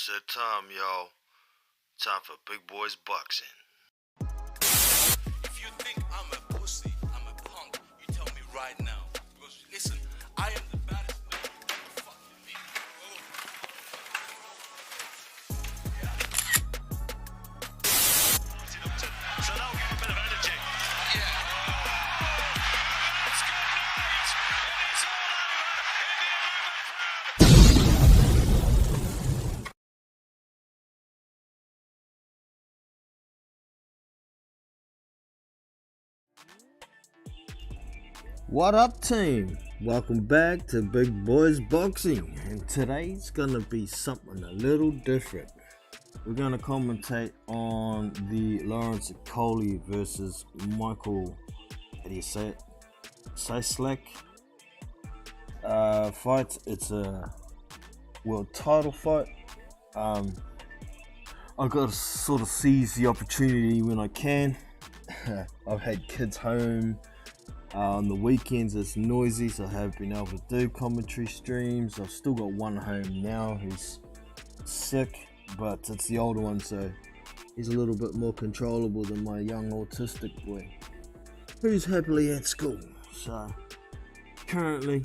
It's that time, y'all. Time for big boys boxing. If you think I'm a pussy, I'm a punk, you tell me right now. Because listen, I am the baddest man you ever fucking meet. So that'll give a bit of energy. Yeah. It's good night. It is all over in the 11th round. What up, team? Welcome back to Big Boys Boxing, and today's gonna be something a little different. We're gonna commentate on the Laurence Okolie versus Micheal, how do you say it? Cieslak fight. It's a world title fight. I gotta sort of seize the opportunity when I can. I've had kids home. On the weekends it's noisy, so I have been able to do commentary streams. I've still got one home now who's sick, but it's the older one, so he's a little bit more controllable than my young autistic boy who's happily at school. So currently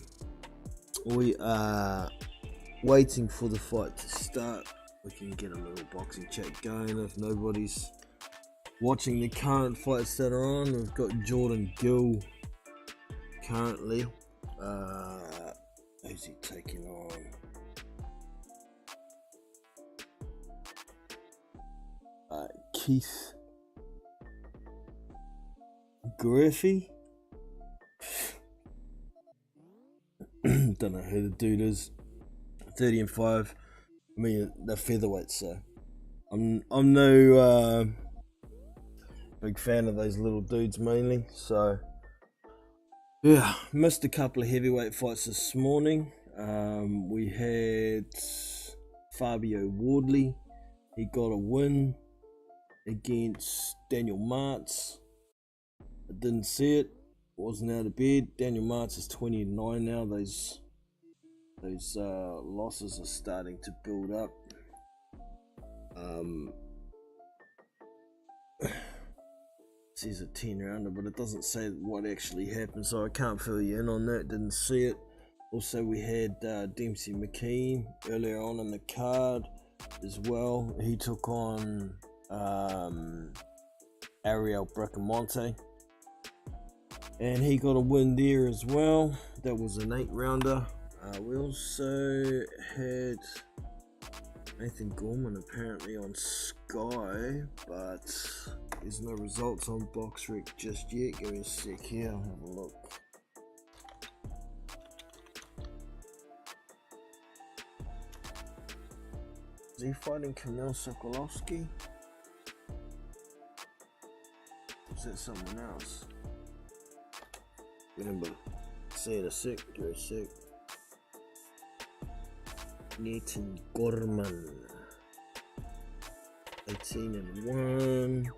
we are waiting for the fight to start. We can get a little boxing chat going if nobody's watching the current fights that are on. We've got Jordan Gill currently. Who's he taking on? Keith Griffey. Don't know who the dude is. 30-5. I mean, they're featherweights, so I'm no big fan of those little dudes mainly. So yeah, missed a couple of heavyweight fights this morning. We had Fabio Wardley. He got a win against Daniel Martz. I didn't see it. Wasn't out of bed. Daniel Martz is 20-9 now. Those losses are starting to build up. Says a 10-rounder, but it doesn't say what actually happened, so I can't fill you in on that. Didn't see it. Also, we had Dempsey McKean earlier on in the card as well. He took on Ariel Bracamonte, and he got a win there as well. That was an 8-rounder. We also had Nathan Gorman apparently on Sky, but there's no results on BoxRec just yet. Give me a sec here, I'll have a look. Is he fighting Micheal Cieslak? Is that someone else? Remember, say it a sec, give it a sec. Nathan Gorman, 18-1.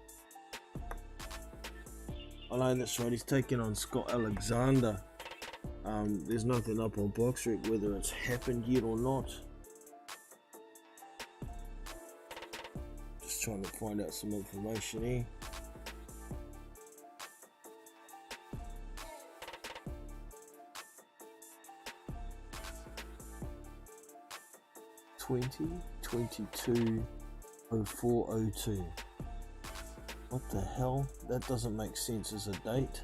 I know that's right, he's taking on Scott Alexander. There's nothing up on BoxRec whether it's happened yet or not. Just trying to find out some information here. (20/22/04/02). What the hell? That doesn't make sense as a date.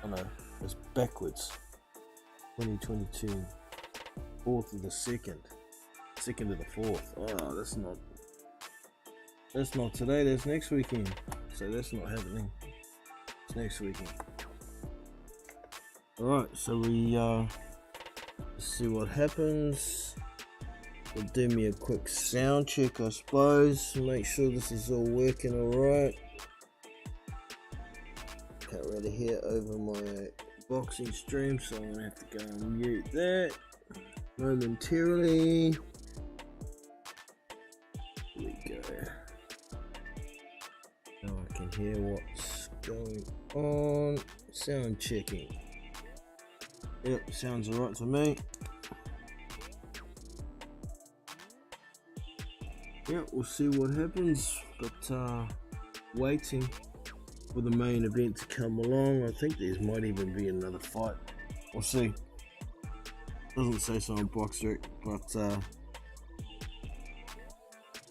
Oh no, it's backwards. 2022, 4th of the 2nd, 2nd of the 4th. Oh, that's not today. That's next weekend. So that's not happening. It's next weekend. All right, so we let's see what happens. It'll do me a quick sound check, I suppose, to make sure this is all working alright. Can't really hear over my boxing stream, so I'm gonna have to go and mute that momentarily. Here we go. Now I can hear what's going on. Sound checking. Yep, sounds alright to me. yeah, we'll see what happens. But waiting for the main event to come along. I think there might even be another fight. We'll see. Doesn't say so on Boxer, but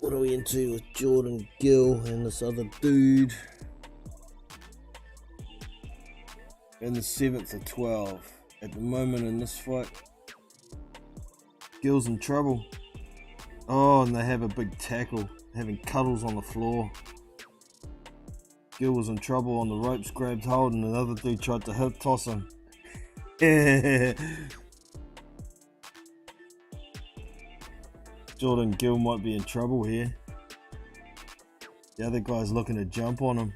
what are we into with Jordan Gill and this other dude? And the 7th of 12. At the moment in this fight, Gill's in trouble. Oh, and they have a big tackle, having cuddles on the floor. Gill was in trouble on the ropes, grabbed hold, and another dude tried to hip toss him. Jordan Gill might be in trouble here. The other guy's looking to jump on him.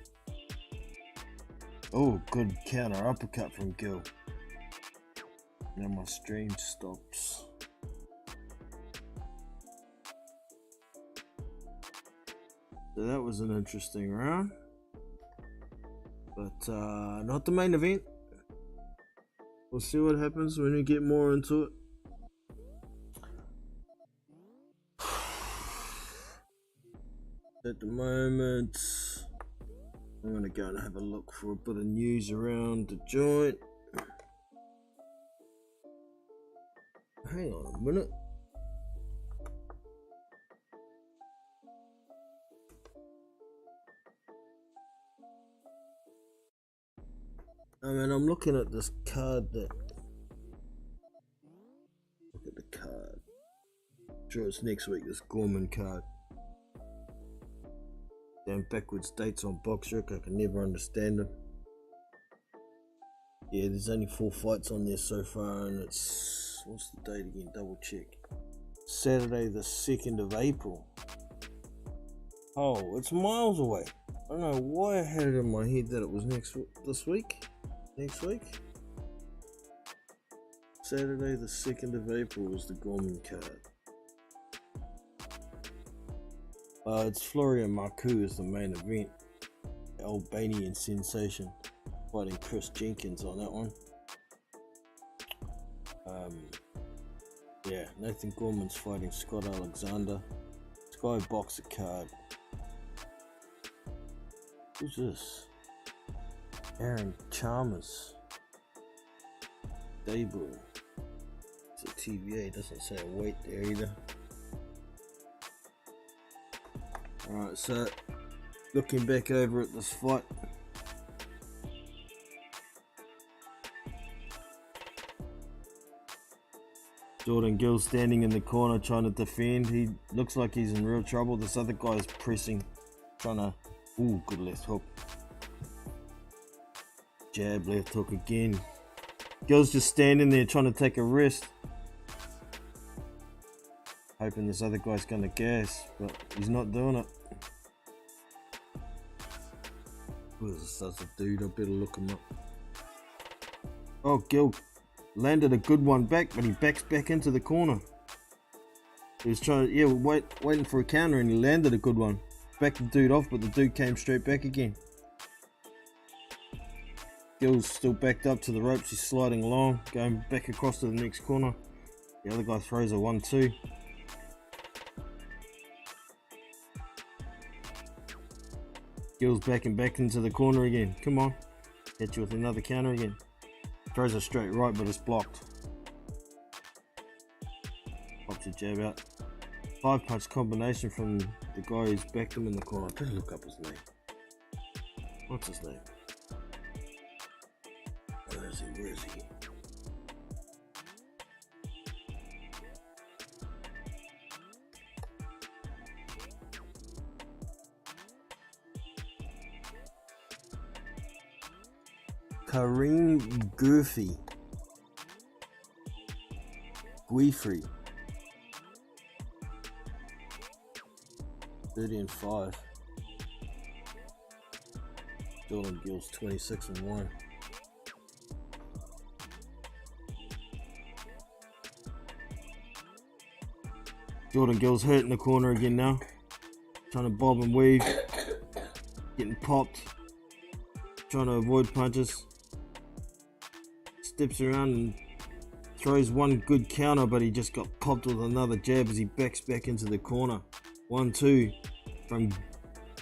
Oh, good counter uppercut from Gill. Now my stream stops. So that was an interesting round. But not the main event. We'll see what happens when we get more into it. At the moment, I'm going to go and have a look for a bit of news around the joint. Hang on a minute. I mean, I'm looking at this card that... Look at the card. I'm sure it's next week, this Gorman card. Down backwards dates on Boxrec, I can never understand them. Yeah, there's only 4 fights on there so far, and it's... What's the date again? Double check. Saturday the 2nd of April. Oh, it's miles away. I don't know why I had it in my head that it was this week. Next week? Saturday the 2nd of April was the Gorman card. It's Florian Marcoux is the main event. Albanian sensation fighting Chris Jenkins on that one. Yeah, Nathan Gorman's fighting Scott Alexander. Sky Boxer card. Who's this? Aaron Chalmers. Dable. It's a TVA, doesn't say a weight there either. Alright, so looking back over at this fight. Jordan Gill standing in the corner trying to defend. He looks like he's in real trouble. This other guy is pressing, trying to... Ooh, good left hook. Jab, left hook again. Gill's just standing there trying to take a rest. Hoping this other guy's going to gas, but he's not doing it. Who is this other dude? I better look him up. Oh, Gill landed a good one back, but he backs back into the corner. He was trying to, waiting for a counter, and he landed a good one. Backed the dude off, but the dude came straight back again. Gill's still backed up to the ropes. He's sliding along, going back across to the next corner. The other guy throws a 1-2. Gill's backing back into the corner again. Come on. Hit you with another counter again. Throws a straight right, but it's blocked. Pops a jab out. 5-punch combination from the guy who's backed him in the corner. I better look up his name. What's his name? Where is he? Where is he? Kareem Guifrey. 30-5. Jordan Gill's 26-1. Jordan Gill's hurt in the corner again now. Trying to bob and weave. Getting popped. Trying to avoid punches. Steps around and throws one good counter, but he just got popped with another jab as he backs back into the corner. 1-2 from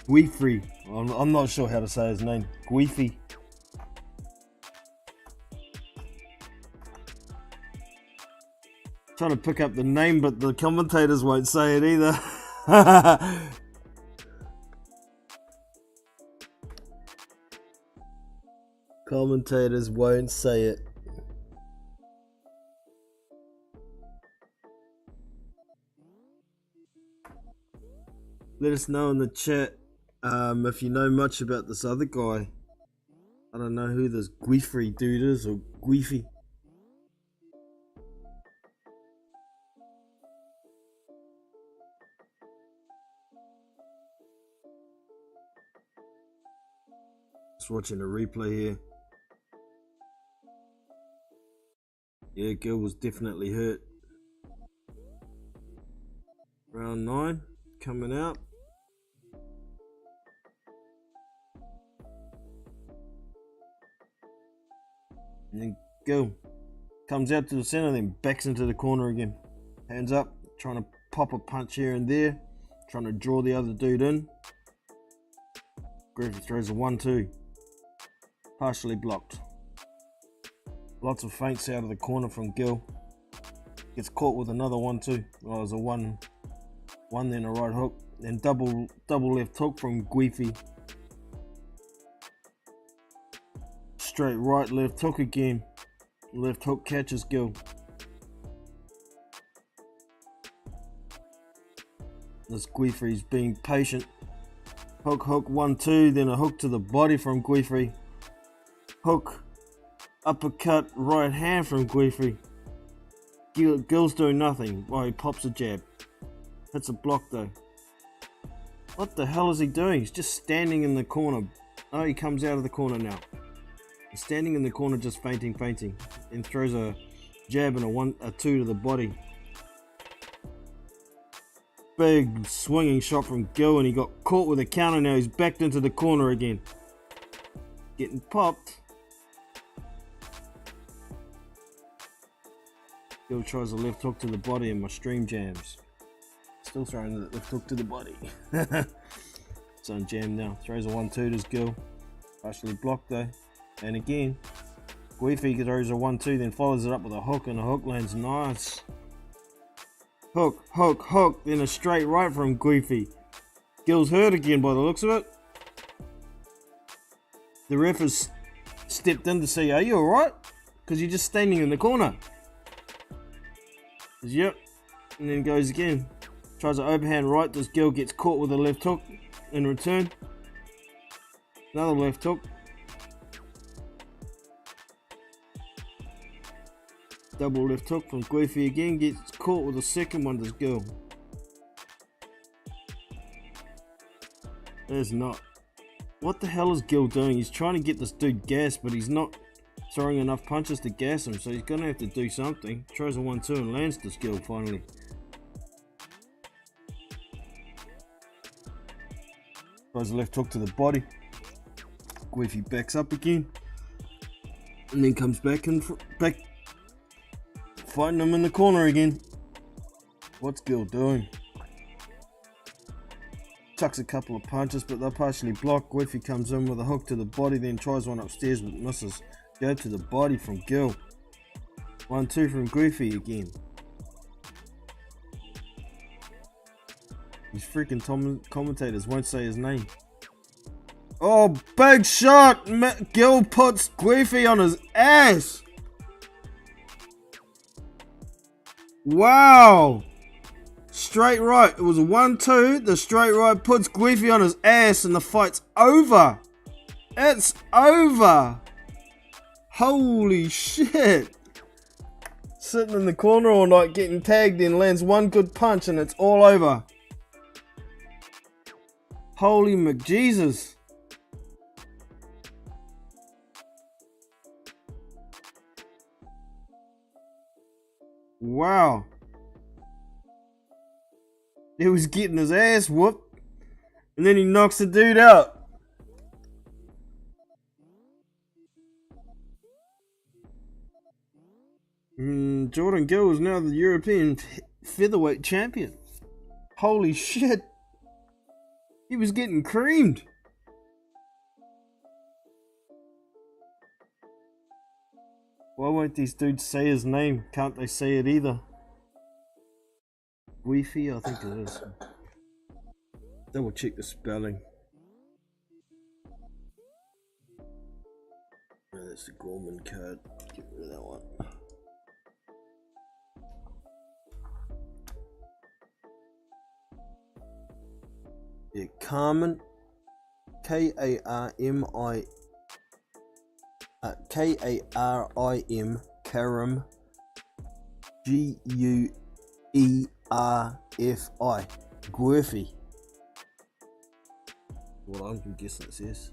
Guifrey. I'm not sure how to say his name. Guifrey. Trying to pick up the name, but the commentators won't say it either. Commentators won't say it. Let us know in the chat if you know much about this other guy. I don't know who this Guifrey dude is, or Guifrey. Just watching a replay here. Yeah, Gil was definitely hurt. Round 9 coming out. And then Gil comes out to the center, then backs into the corner again. Hands up, trying to pop a punch here and there, trying to draw the other dude in. Griffith throws a 1-2. Partially blocked. Lots of feints out of the corner from Gil. Gets caught with another 1-2. Well, it was a 1, then a right hook. Then double left hook from Guifrey. Straight right, left hook again. Left hook catches Gil. This Guifrey's being patient. Hook, 1-2, then a hook to the body from Guifrey. Hook, uppercut, right hand from Guifrey. Gil's doing nothing. Well, he pops a jab. Hits a block though. What the hell is he doing? He's just standing in the corner. Oh, he comes out of the corner now. He's standing in the corner just feinting. And throws a jab and a 2 to the body. Big swinging shot from Gil, and he got caught with a counter. Now he's backed into the corner again. Getting popped. Gil tries a left hook to the body, and my stream jams. Still throwing the left hook to the body. It's on jam now. Throws a 1-2 to Gil. Partially blocked though. And again, Guifrey throws a 1-2, then follows it up with a hook, and the hook lands nice. Hook, then a straight right from Guifrey. Gil's hurt again by the looks of it. The ref has stepped in to say, are you alright? Because you're just standing in the corner. Yep. And then goes again. Tries an overhand right. This Gil gets caught with a left hook in return. Another left hook. Double left hook from Guifrey again. Gets caught with a second one, this Gil. There's not. What the hell is Gil doing? He's trying to get this dude gassed, but he's not throwing enough punches to gas him, so he's going to have to do something. Tries a 1-2 and lands this Gil finally. Tries a left hook to the body. Guifrey backs up again. And then comes back and back. Fighting him in the corner again. What's Gil doing? Chucks a couple of punches, but they're partially blocked. Guifrey comes in with a hook to the body, then tries one upstairs but misses. Go to the body from Gil. 1-2 from Guifrey again. These freaking commentators won't say his name. Oh, big shot! Gil puts Guifrey on his ass! Wow! Straight right. It was a 1-2. The straight right puts Guifrey on his ass and the fight's over. It's over. Holy shit. Sitting in the corner all night getting tagged in, lands one good punch and it's all over. Holy McJesus. Wow. He was getting his ass whooped. And then he knocks the dude out. Jordan Gill is now the European featherweight champion. Holy shit. He was getting creamed. Why won't these dudes say his name? Can't they say it either? Wi-Fi, I think it is. Double check the spelling. Oh, that's the Gorman card. Get rid of that one. Yeah, Carmen. K-A-R-M-I. K-A-R-I-M. Karim. G-U-E-R-F-I. Guerfi. Well, I'm guessing it says.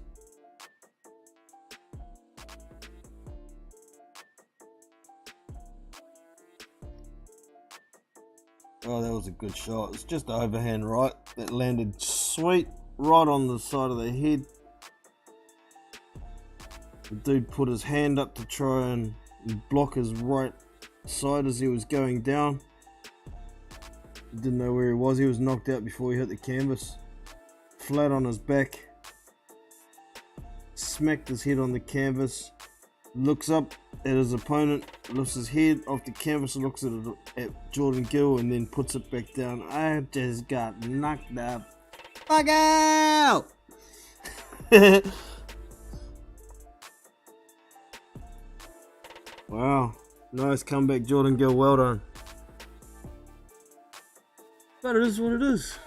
Oh, that was a good shot. It's just overhand right that landed sweet right on the side of the head. The dude put his hand up to try and block his right side as he was going down. Didn't know where he was. He was knocked out before he hit the canvas. Flat on his back. Smacked his head on the canvas. Looks up at his opponent, lifts his head off the canvas and looks at Jordan Gill and then puts it back down. I just got knocked the fuck out! Wow, nice comeback, Jordan Gill, well done. But it is what it is.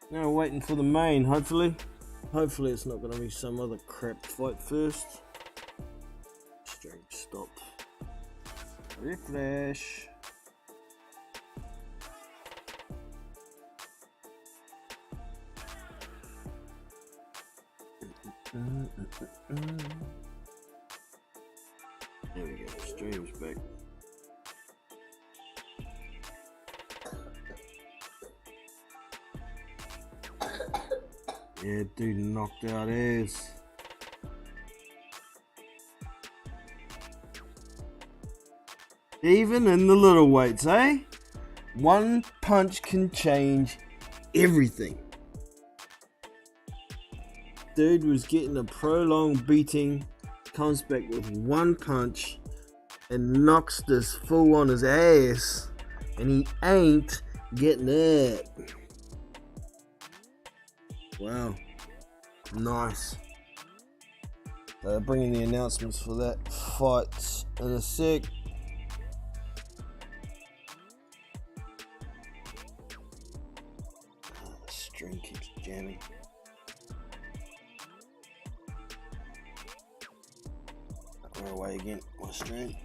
Now waiting for the main, hopefully. Hopefully it's not going to be some other crap fight first. Stream stop. Refresh. There we go, stream's back. Yeah, dude knocked out ass. Even in the little weights, eh? One punch can change everything. Dude was getting a prolonged beating, comes back with one punch and knocks this fool on his ass, and he ain't getting it. Wow, nice. Bringing the announcements for that fight in a sec. The string keeps jamming. Go away again, my string.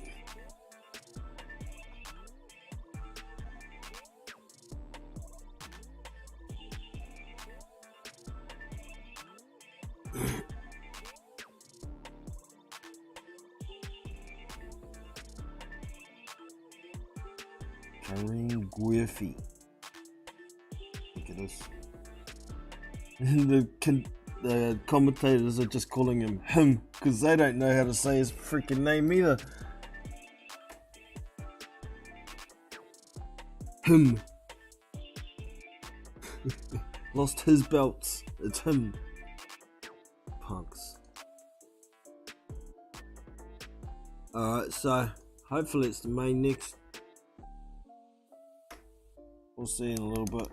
Guerfi. Look at this. The commentators are just calling him because they don't know how to say his freaking name either. Him. Lost his belts. It's him. Punks. Alright, so hopefully it's the main next. We'll see in a little bit.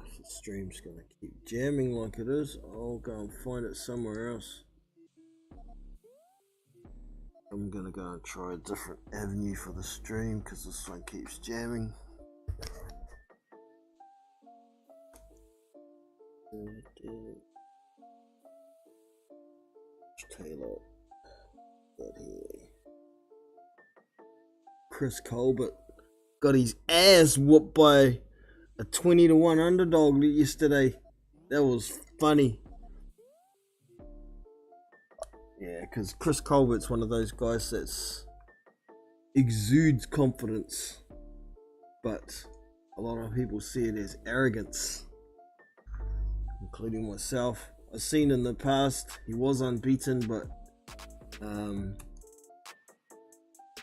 If the stream's gonna keep jamming like it is, I'll go and find it somewhere else. I'm gonna go and try a different avenue for the stream because this one keeps jamming. Taylor. That here. Chris Colbert got his ass whooped by a 20-1 underdog yesterday. That was funny. Yeah, because Chris Colbert's one of those guys that's exudes confidence, but a lot of people see it as arrogance, including myself. I've seen in the past he was unbeaten, but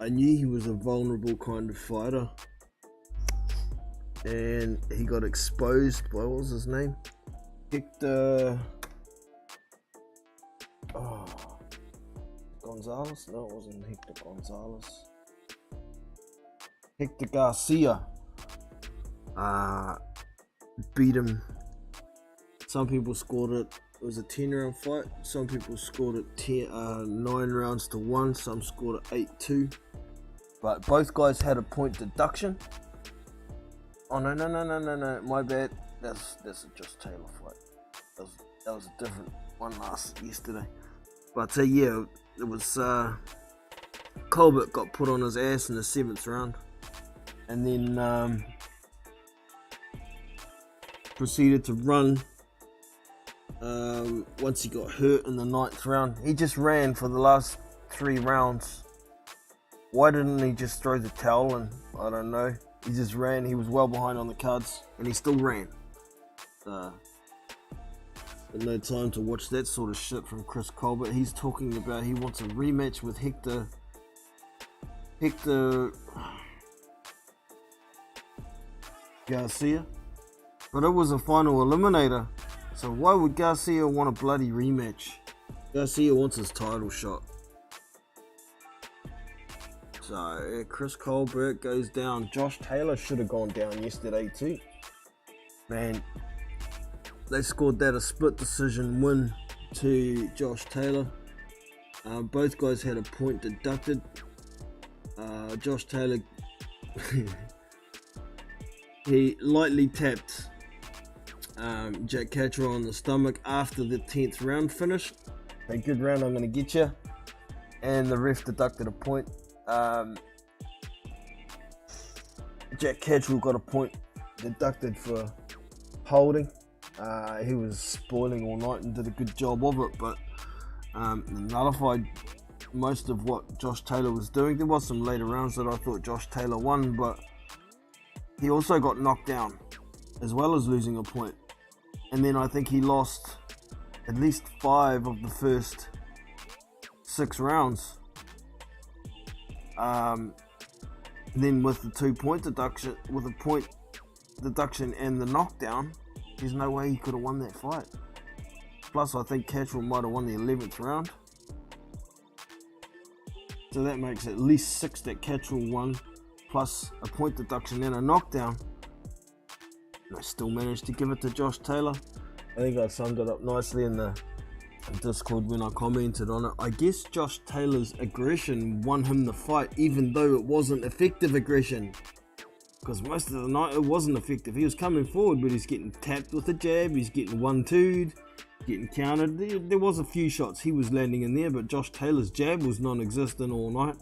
I knew he was a vulnerable kind of fighter. and he got exposed by, what was his name? Hector. Oh, Gonzalez? No, it wasn't Hector Gonzalez. Hector Garcia. Beat him. Some people scored it. It was a 10-round fight. Some people scored it 9 rounds to 1. Some scored it 8-2. But both guys had a point deduction. Oh no! My bad. That's a Josh Taylor fight. That was a different one yesterday. But yeah, it was Colbert got put on his ass in the 7th round, and then proceeded to run. Once he got hurt in the 9th round, he just ran for the last 3 rounds. Why didn't he just throw the towel in? I don't know. He just ran. He was well behind on the cards, and he still ran. No time to watch that sort of shit from Chris Colbert. He's talking about he wants a rematch with Hector Garcia, but it was a final eliminator. So why would Garcia want a bloody rematch? Garcia wants his title shot. So yeah, Chris Colbert goes down. Josh Taylor should have gone down yesterday too. Man, they scored that a split decision win to Josh Taylor. Both guys had a point deducted. Josh Taylor, he lightly tapped Jack Catterall on the stomach after the 10th round finished. A good round, I'm going to get you. And the ref deducted a point. Jack Catterall got a point deducted for holding. He was spoiling all night and did a good job of it, but nullified most of what Josh Taylor was doing. There was some later rounds that I thought Josh Taylor won, but he also got knocked down as well as losing a point. And then I think he lost at least 5 of the first 6 rounds. Then with the 2-point deduction, with a point deduction and the knockdown, there's no way he could have won that fight. Plus, I think Catterall might have won the 11th round. So that makes at least 6 that Catterall won, plus a point deduction and a knockdown. And I still managed to give it to Josh Taylor. I think I summed it up nicely in the Discord when I commented on it. I guess Josh Taylor's aggression won him the fight, even though it wasn't effective aggression. Because most of the night it wasn't effective. He was coming forward, but he's getting tapped with a jab, he's getting 1-2'd, getting countered. There was a few shots he was landing in there, but Josh Taylor's jab was non-existent all night.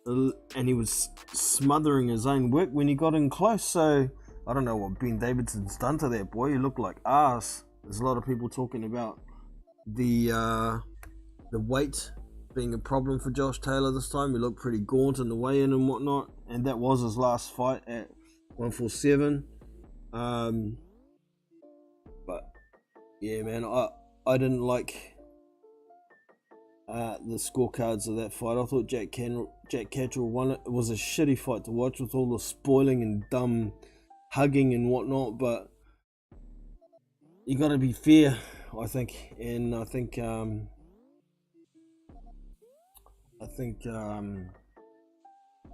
And he was smothering his own work when he got in close. So I don't know what Ben Davidson's done to that boy. He looked like ass. There's a lot of people talking about the weight being a problem for Josh Taylor this time. He looked pretty gaunt in the weigh-in and whatnot, and that was his last fight at 147. But yeah, man, I didn't like the scorecards of that fight. I thought Jack Catterall won it. It was a shitty fight to watch with all the spoiling and dumb hugging and whatnot, but you got to be fair, I think, and I think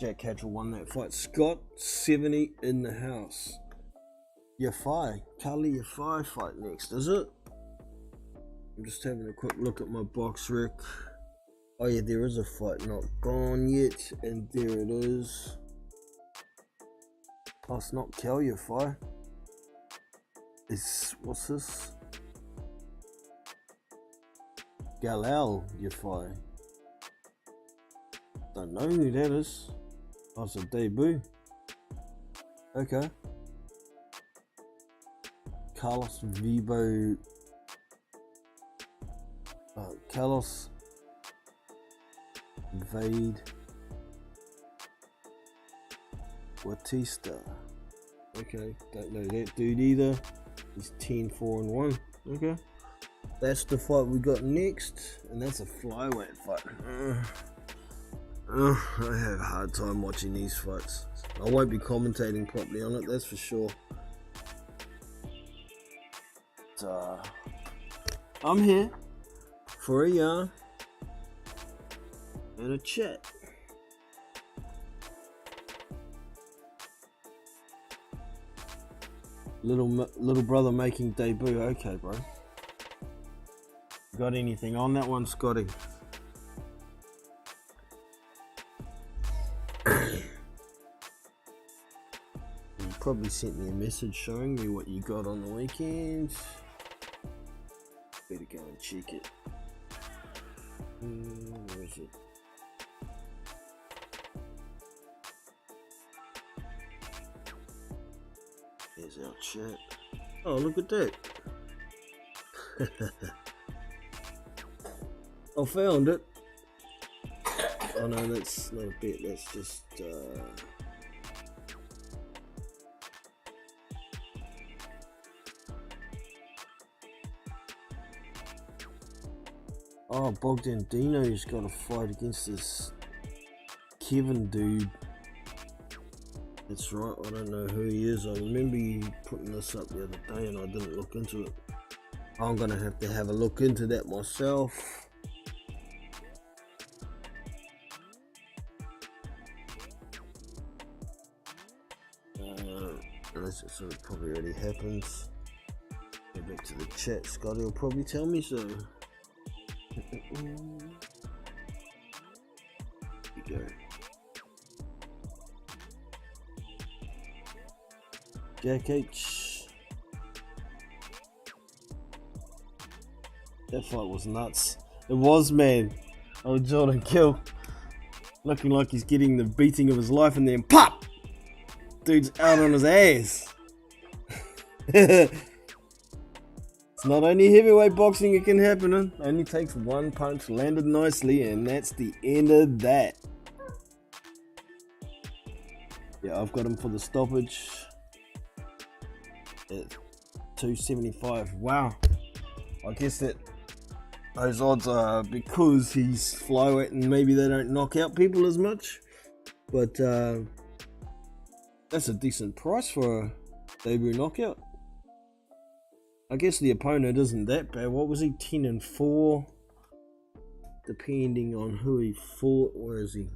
Jack Catterall won that fight. Scott 70 in the house. Kali Yafai fight next, is it? I'm just having a quick look at my box rec. Oh yeah, there is a fight not gone yet, and there it is. Oh, it's not Kel Yafai. What's this? Galal Yafai. Don't know who that is. Oh, it's a debut. Okay. Carlos Vivo. Carlos Vade Batista. Okay, don't know that dude either. He's 10-4-1. Okay. That's the fight we got next, and that's a flyweight fight. I have a hard time watching these fights. I won't be commentating properly on it, that's for sure. But, I'm here for a yarn and a chat. Little brother making debut. Okay, bro. Got anything on that one, Scotty? You probably sent me a message showing me what you got on the weekends. Better go and check it. Where is it? There's our chat. Oh, look at that. I found it. Oh no, that's not a bit, that's just oh, Bogdan Dino's got a fight against this Kevin dude. That's right, I don't know who he is. I remember you putting this up the other day and I didn't look into it. I'm gonna have to have a look into that myself. Unless it sort of probably already happens. Go back to the chat, Scotty will probably tell me so. Here we go. Jack H. That fight was nuts. It was, man. Oh, Jordan Kill. Looking like he's getting the beating of his life and then pop! Dude's out on his ass. It's not only heavyweight boxing, it can happen. It only takes one punch landed nicely and that's the end of that. Yeah, I've got him for the stoppage at 275. Wow. I guess that those odds are because he's flyweight and maybe they don't knock out people as much. But that's a decent price for a debut knockout. I guess the opponent isn't that bad. What was he? 10-4? Depending on who he fought. Where is he?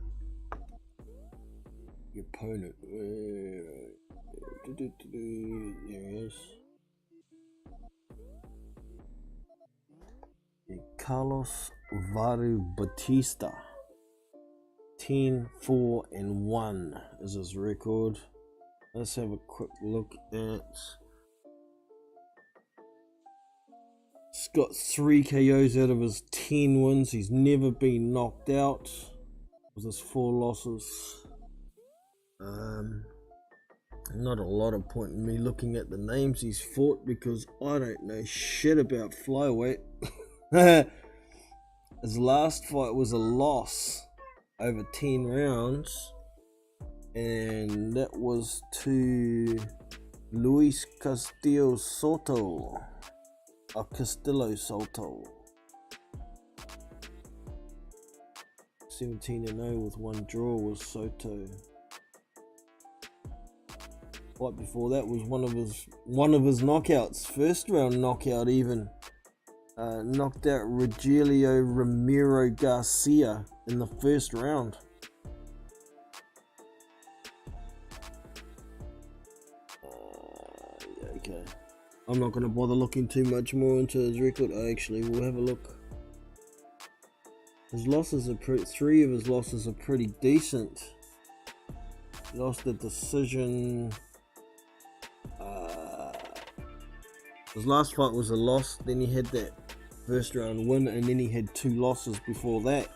The opponent. There he is. Carlos Varu Batista. 10-4-1 is his record. Let's have a quick look at. He's got 3 KOs out of his 10 wins. He's never been knocked out with his 4 losses. Not a lot of point in me looking at the names he's fought because I don't know shit about flyweight. His last fight was a loss over 10 rounds, and that was to Luis Castillo Soto. Castillo Soto. 17-0 with 1 draw was Soto. Fight before that was one of his knockouts, first round knockout even. Knocked out Rogelio Ramiro Garcia in the first round. Yeah, okay. I'm not going to bother looking too much more into his record. Actually, we'll have a look. His losses are 3 of his losses are pretty decent. He lost the decision. His last fight was a loss. Then he had that first round win, and then he had 2 losses before that.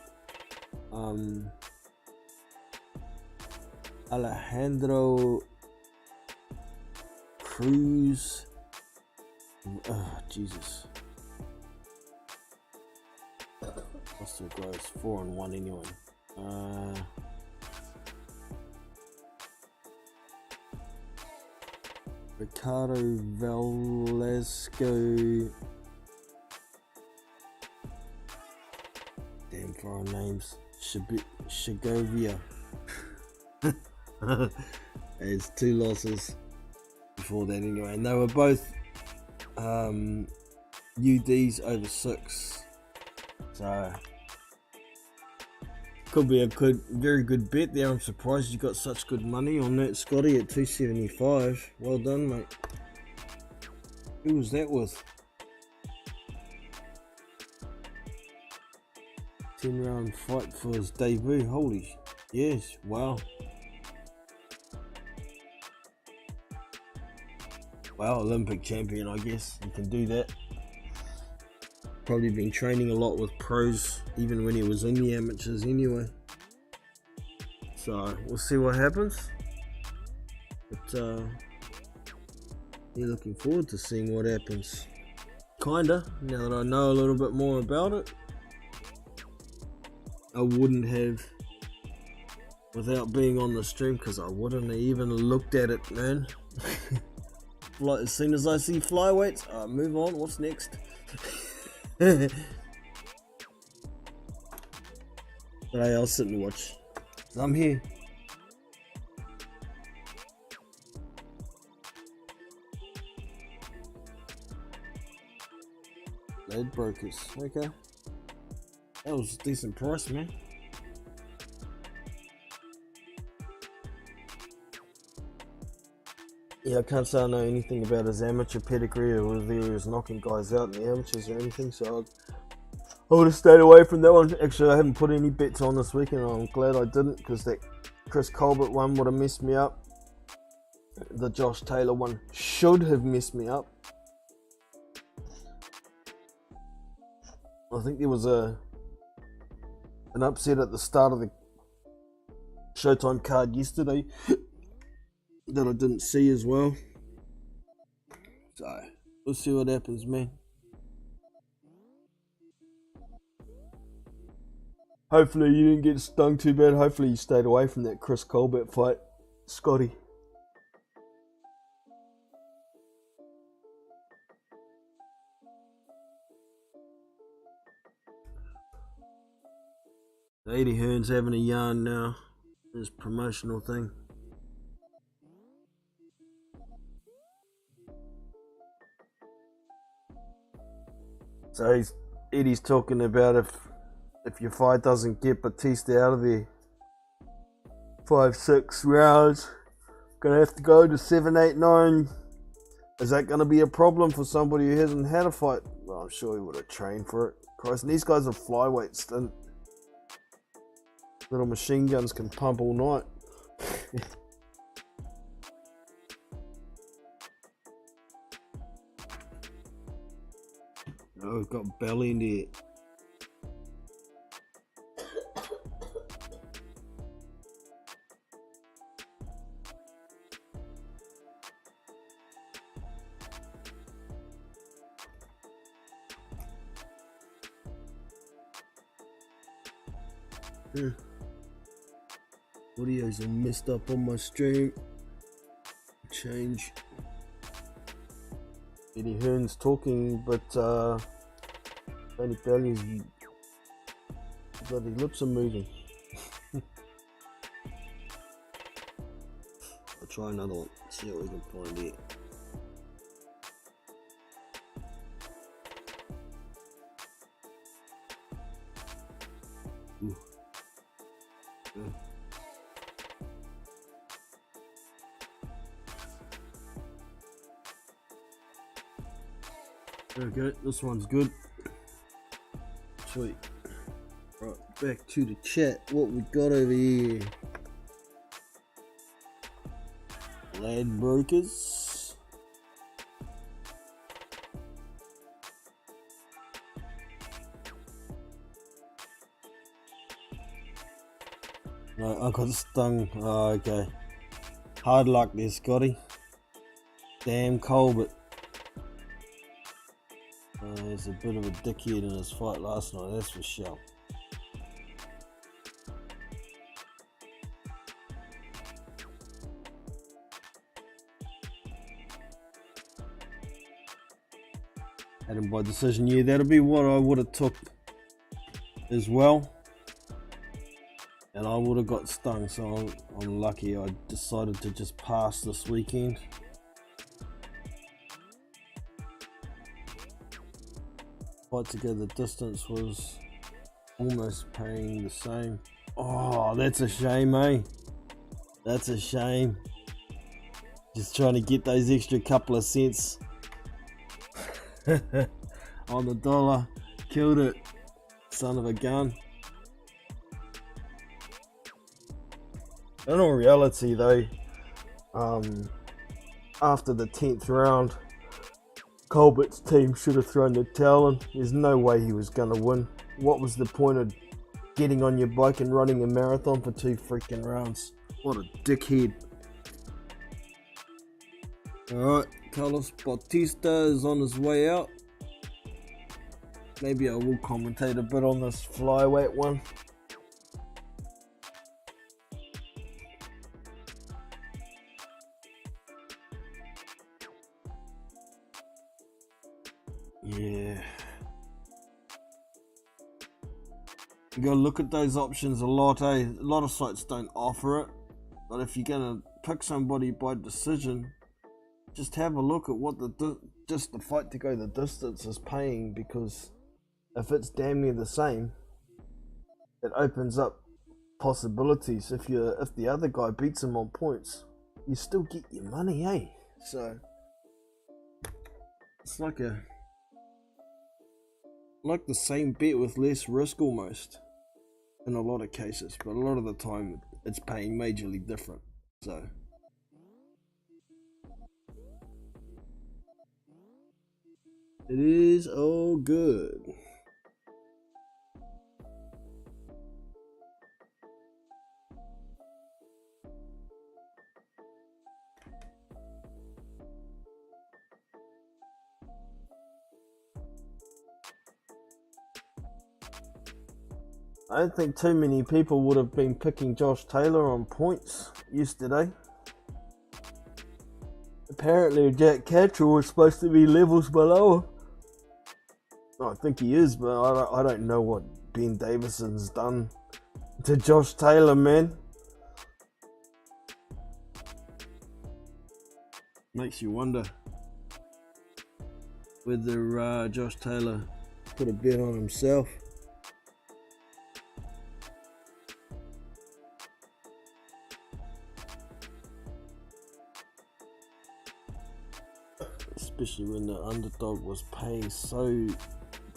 Alejandro Cruz. Oh, Jesus. What's the gross? 4-1 anyway. Ricardo Velasco. Damn foreign names. Segovia. It's 2 losses before that anyway, and they were both UDs over 6, so could be a very good bet there. I'm surprised you got such good money on that, Scotty, at 275. Well done, mate. Who was that with? 10-round fight for his debut. Holy, yes, wow. Wow, Olympic champion, I guess. You can do that. Probably been training a lot with pros, even when he was in the amateurs anyway. So, we'll see what happens. But, yeah, looking forward to seeing what happens. Kinda, now that I know a little bit more about it. I wouldn't have without being on the stream, because I wouldn't have even looked at it, man. Like, as soon as I see flyweights, I move on. What's next? But hey, I'll sit and watch. I'm here. Lead brokers. Okay. That was a decent price, man. Yeah, I can't say I know anything about his amateur pedigree or whether he was knocking guys out in the amateurs or anything, so I would have stayed away from that one. Actually, I haven't put any bets on this weekend, and I'm glad I didn't, because that Chris Colbert one would have messed me up. The Josh Taylor one should have messed me up. I think there was an upset at the start of the Showtime card yesterday that I didn't see as well. So, we'll see what happens, man. Hopefully you didn't get stung too bad. Hopefully you stayed away from that Chris Colbert fight, Scotty. Eddie Hearn's having a yarn now. His promotional thing. So Eddie's talking about if your fight doesn't get Batista out of there 5-6 rounds, gonna have to go to 7, 8, 9. Is that gonna be a problem for somebody who hasn't had a fight? Well, I'm sure he would have trained for it. Christ, and these guys are flyweights, and little machine guns can pump all night. Oh, we've got belly in there. Audios are messed up on my stream. Change. Eddie Hearn's talking, but Tony Belly's bloody lips are moving. I'll try another one, see what we can find here. Ooh. Yeah. Okay, this one's good. Sweet. Right, back to the chat. What we got over here? Lad brokers. No, I got stung. Oh, okay. Hard luck there, Scotty. Damn Colbert. He's a bit of a dickhead in his fight last night, that's for sure. Had him by decision, yeah, that'll be what I would have took as well. and I would have got stung, so I'm lucky I decided to just pass this weekend. Fight to go the distance was almost paying the same. Oh, that's a shame, eh? That's a shame. Just trying to get those extra couple of cents on the dollar. Killed it, son of a gun. In all reality though, after the 10th round, Colbert's team should have thrown the towel in. There's no way he was going to win. What was the point of getting on your bike and running a marathon for 2 freaking rounds? What a dickhead. Alright, Carlos Bautista is on his way out. Maybe I will commentate a bit on this flyweight one. Yeah. You gotta look at those options a lot, eh? A lot of sites don't offer it. But if you're gonna pick somebody by decision, just have a look at what just the fight to go the distance is paying, because if it's damn near the same, it opens up possibilities. If the other guy beats him on points, you still get your money, eh? So it's like the same bet with less risk almost in a lot of cases, but a lot of the time it's paying majorly different. So it is all good. I don't think too many people would have been picking Josh Taylor on points yesterday. Apparently Jack Cattrall was supposed to be levels below him. I think he is, but I don't know what Ben Davison's done to Josh Taylor, man. Makes you wonder whether Josh Taylor put a bet on himself. Especially when the underdog was paying so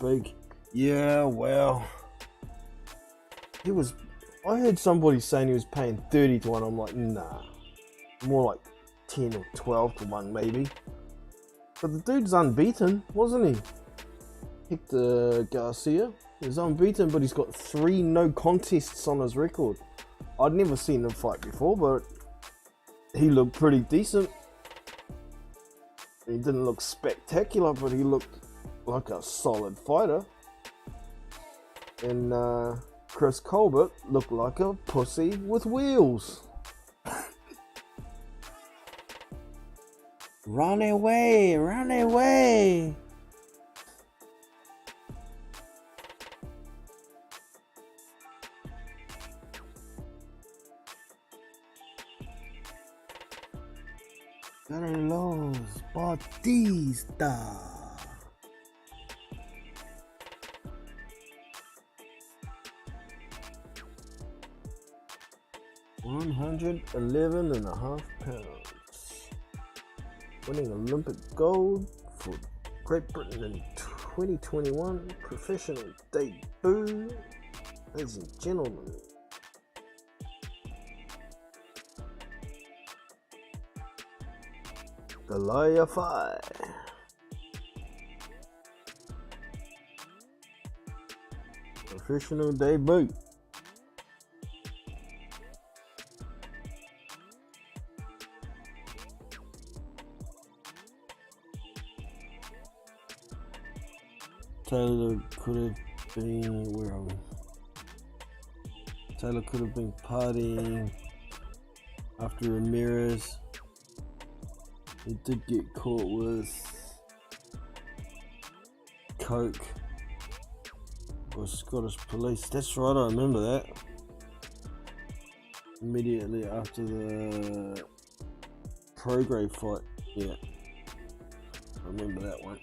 big. Yeah, well, I heard somebody saying he was paying 30 to 1. I'm like, nah, more like 10 or 12 to 1 maybe. But the dude's unbeaten, wasn't he? Hector Garcia is unbeaten, but he's got 3 no contests on his record. I'd never seen him fight before, but he looked pretty decent. He didn't look spectacular, but he looked like a solid fighter. And Chris Colbert looked like a pussy with wheels. Run away, run away. Carlos Bautista. £111.5. Winning Olympic gold for Great Britain in 2021. Professional debut. Ladies and gentlemen. Goliath. Professional debut. Taylor could have been, where are we? Taylor could have been partying after Ramirez. He did get caught with coke by Scottish police. That's right, I remember that. immediately after the Prograde fight. Yeah, I remember that one.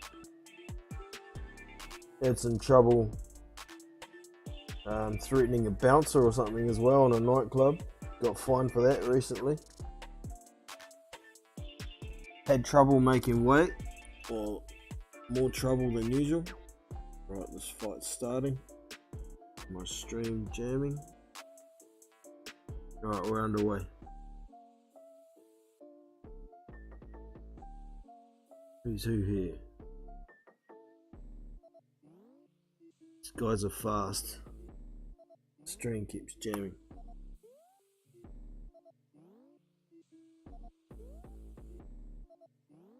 Had some trouble threatening a bouncer or something as well in a nightclub. Got fined for that recently. Had trouble making weight, or more trouble than usual. Right, this fight's starting. My stream jamming. Alright, we're underway. Who's who here? These guys are fast. Stream keeps jamming.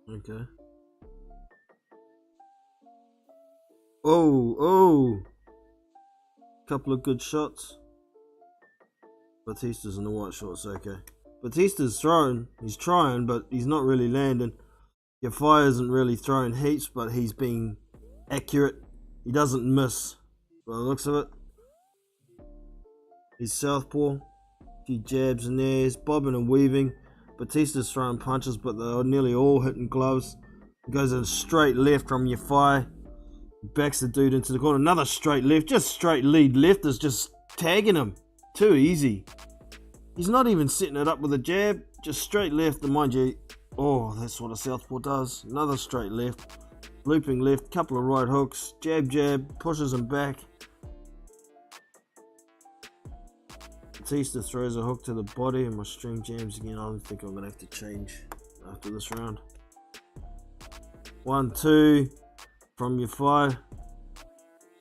Okay. Oh! Couple of good shots. Batista's in the white shorts, okay. Batista's throwing, he's trying, but he's not really landing. Yafai isn't really throwing heaps, but he's being accurate. He doesn't miss, by the looks of it. He's southpaw. A few jabs in there, he's bobbing and weaving. Batista's throwing punches, but they're nearly all hitting gloves. He goes in straight left from Yafai. Backs the dude into the corner. Another straight left, just straight lead left is just tagging him. Too easy. He's not even setting it up with a jab, just straight left. And mind you, oh, that's what a southpaw does. Another straight left, looping left, couple of right hooks, jab, pushes him back. Batista throws a hook to the body, and my stream jams again. I don't think I'm gonna have to change after this round. 1-2 from Yafai.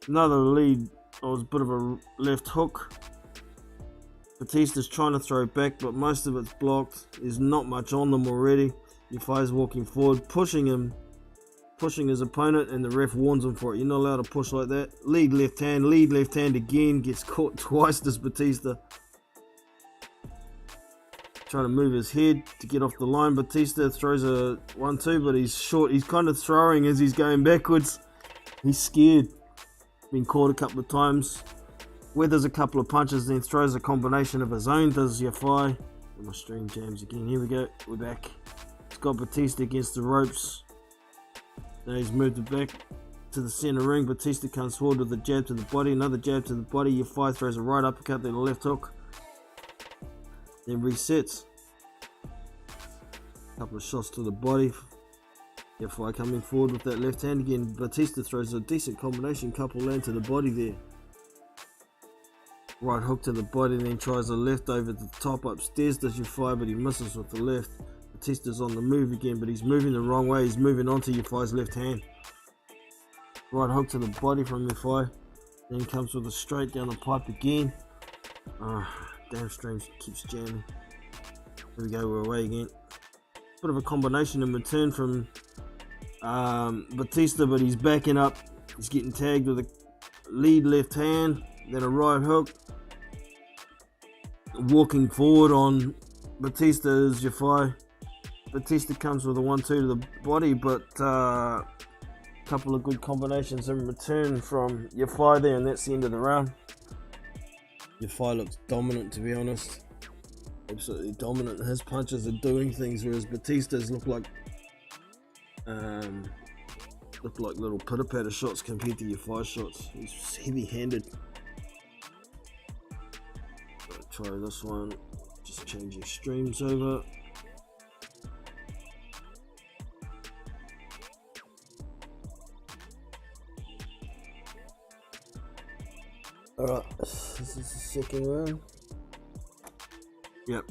Another lead. Oh, it was a bit of a left hook. Batista's trying to throw back, but most of it's blocked. There's not much on them already. Yafai's walking forward, pushing his opponent, and the ref warns him for it. You're not allowed to push like that. Lead left hand again. Gets caught twice, this Batista. Trying to move his head to get off the line. Batista throws a 1-2, but he's short. He's kind of throwing as he's going backwards. He's scared. Been caught a couple of times. Weathers a couple of punches, then throws a combination of his own. Does Yafai. My stream jams again. Here we go. We're back. It's got Batista against the ropes. Now he's moved it back to the center ring. Batista comes forward with a jab to the body. Another jab to the body. Yafai throws a right uppercut, then a left hook. Then resets. Couple of shots to the body. Yafai coming forward with that left hand again. Batista throws a decent combination. Couple land to the body there. Right hook to the body, then tries a left over the top upstairs. Does Yafai, but he misses with the left. Batista's on the move again, but he's moving the wrong way. He's moving onto Yafai's left hand. Right hook to the body from Yafai. Then comes with a straight down the pipe again. Damn stream keeps jamming. Here we go, we're away again. Bit of a combination in return from Batista, but he's backing up. He's getting tagged with a lead left hand, then a right hook. Walking forward on Batista is Yafai. Batista comes with a 1-2 to the body, but a couple of good combinations in return from Yafai there, and that's the end of the round. Yafai looks dominant, to be honest. Absolutely dominant. His punches are doing things, whereas Batista's look like little pitter-patter shots compared to Yafai shots. He's heavy-handed. Try this one. Just changing streams over. Alright, this is the second round. Yep.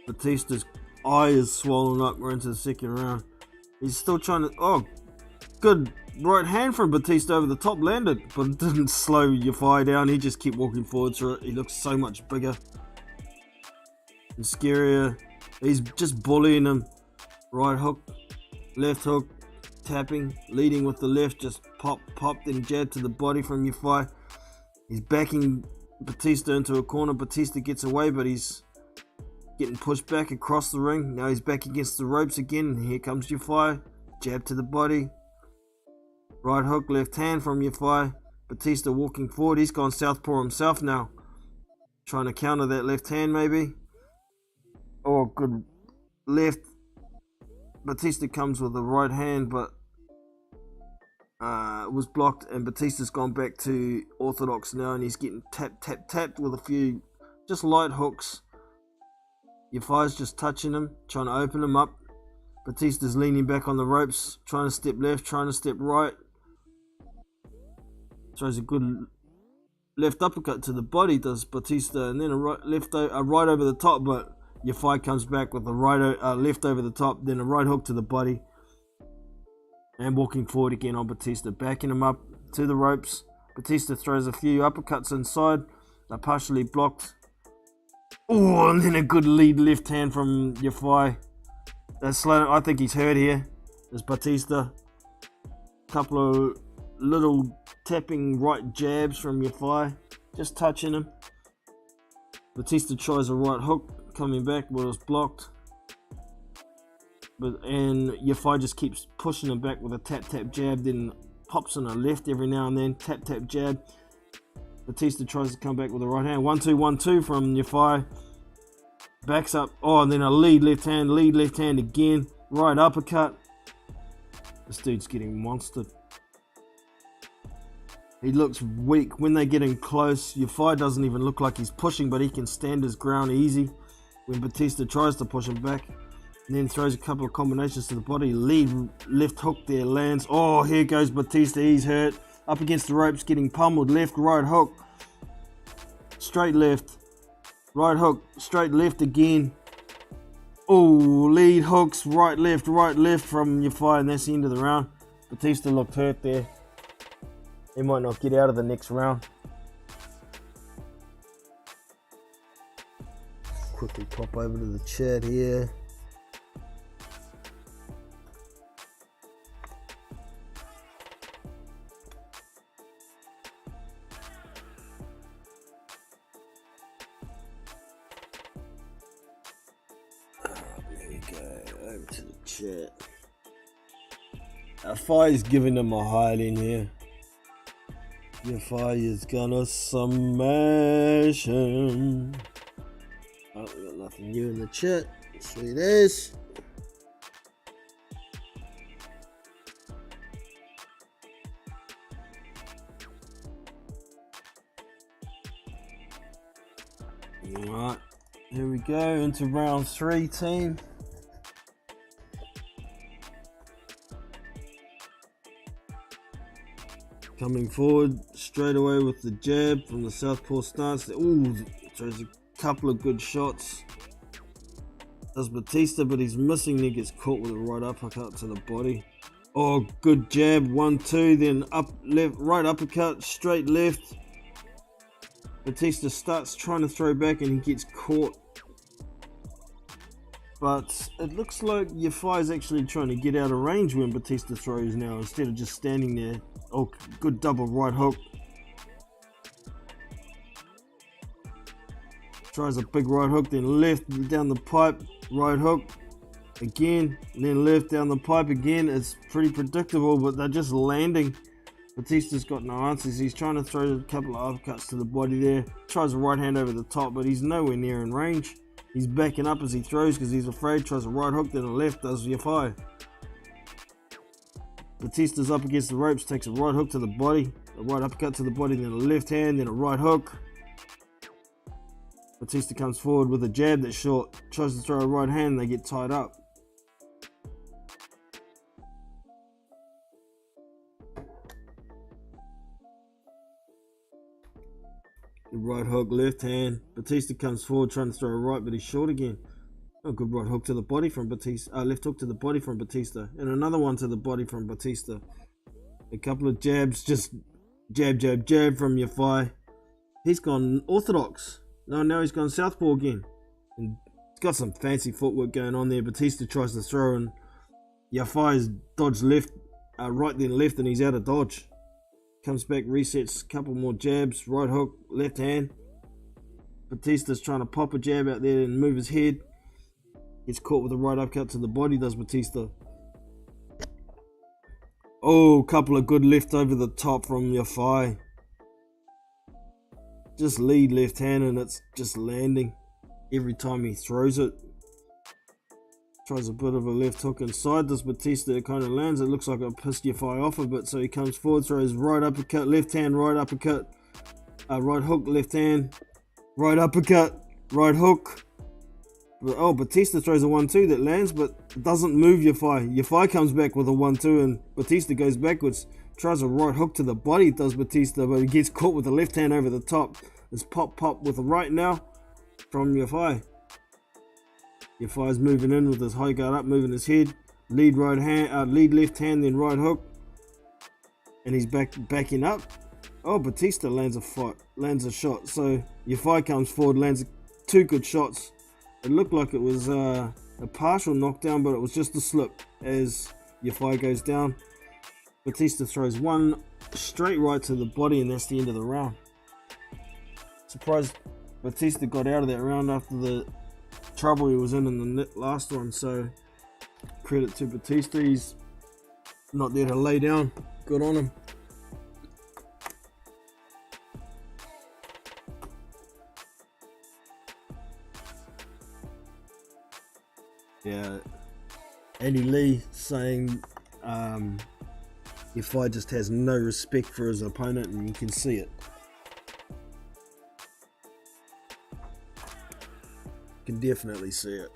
Batista's eye is swollen up. We're into the second round. He's still trying to... Oh, good right hand from Batista over the top. Landed, but it didn't slow Yafai down. He just kept walking forward through it. He looks so much bigger and scarier. He's just bullying him. Right hook, left hook, tapping, leading with the left. Just pop, then jab to the body from Yafai. He's backing Batista into a corner. Batista gets away, but he's getting pushed back across the ring. Now he's back against the ropes again. And here comes Yafai. Jab to the body. Right hook, left hand from Yafai. Batista walking forward. He's gone southpaw himself now. Trying to counter that left hand maybe. Oh, good left. Batista comes with the right hand, but it was blocked, and Batista's gone back to orthodox now, and he's getting tapped with a few just light hooks. Yafai's just touching him, trying to open him up. Batista's leaning back on the ropes, trying to step left, trying to step right. Throws a good left uppercut to the body, does Batista, and then a right over the top, but Yafai comes back with a left over the top, then a right hook to the body. And walking forward again on Batista, backing him up to the ropes. Batista throws a few uppercuts inside. They're partially blocked. Oh, and then a good lead left hand from Yafai. That's slow. I think he's hurt here. There's Batista. Couple of little tapping right jabs from Yafai. Just touching him. Batista tries a right hook. Coming back, but it was blocked. And Yafai just keeps pushing him back with a tap jab, then pops on a left every now and then, tap jab. Batista tries to come back with a right hand, 1-2-1-2 from Yafai. Backs up, oh, and then a lead left hand again, right uppercut. This dude's getting monstered. He looks weak when they get in close. Yafai doesn't even look like he's pushing, but he can stand his ground easy when Batista tries to push him back. And then throws a couple of combinations to the body. Lead left hook there lands. Oh, here goes Batista. He's hurt. Up against the ropes, getting pummeled. Left, right hook. Straight left. Right hook. Straight left again. Oh, lead hooks. Right left from Yafai. And that's the end of the round. Batista looked hurt there. He might not get out of the next round. Quickly pop over to the chat here. Yafai's giving him a hide in here. Yafai is gonna smash him. Oh, we got nothing new in the chat. Sweet as. Alright, here we go into round 3, team. Coming forward straight away with the jab from the southpaw stance. Ooh, throws a couple of good shots. Does Batista, but he's missing. He gets caught with a right uppercut to the body. Oh, good jab, 1-2, then up left, right uppercut, straight left. Batista starts trying to throw back and he gets caught. But it looks like Yafai is actually trying to get out of range when Batista throws now, instead of just standing there. Oh, good double right hook. Tries a big right hook, then left down the pipe, right hook again, and then left down the pipe again. It's pretty predictable, but they're just landing. Batista's got no answers. He's trying to throw a couple of uppercuts to the body there. Tries a right hand over the top, but he's nowhere near in range. He's backing up as he throws because he's afraid. Tries a right hook, then a left, does Yafai. Batista's up against the ropes, takes a right hook to the body, a right uppercut to the body, then a left hand, then a right hook. Batista comes forward with a jab that's short, tries to throw a right hand, and they get tied up. The right hook, left hand. Batista comes forward trying to throw a right, but he's short again. A good right hook to the body from Batista. Left hook to the body from Batista. And another one to the body from Batista. A couple of jabs, just jab from Yafai. He's gone orthodox. No, now he's gone southpaw again. And he's got some fancy footwork going on there. Batista tries to throw and Yafai's dodged left, right then left, and he's out of dodge. Comes back, resets, couple more jabs, right hook, left hand. Batista's trying to pop a jab out there and move his head. Gets caught with a right uppercut to the body, does Batista. Oh, couple of good left over the top from Yafai. just lead left hand, and it's just landing every time he throws it. Tries a bit of a left hook inside this Batista. It kind of lands. It looks like it pissed Yafai off a bit, so he comes forward, throws right uppercut, left hand, right uppercut, right hook, left hand, right uppercut, right hook. Oh, Batista throws a 1-2 that lands, but it doesn't move Yafai. Yafai comes back with a 1-2, and Batista goes backwards. Tries a right hook to the body, does Batista, but he gets caught with the left hand over the top. It's pop with the right now from Yafai. Yafai's moving in with his high guard up, moving his head. Lead left hand, then right hook. And he's backing up. Oh, Batista lands a shot. So Yafai comes forward, lands 2 good shots. It looked like it was a partial knockdown, but it was just a slip as Yafai goes down. Batista throws one straight right to the body, and that's the end of the round. Surprised Batista got out of that round after the trouble he was in the last one, so credit to Batista. He's not there to lay down. Good on him. Yeah, Andy Lee saying Yafai just has no respect for his opponent, and you can see it. You can definitely see it.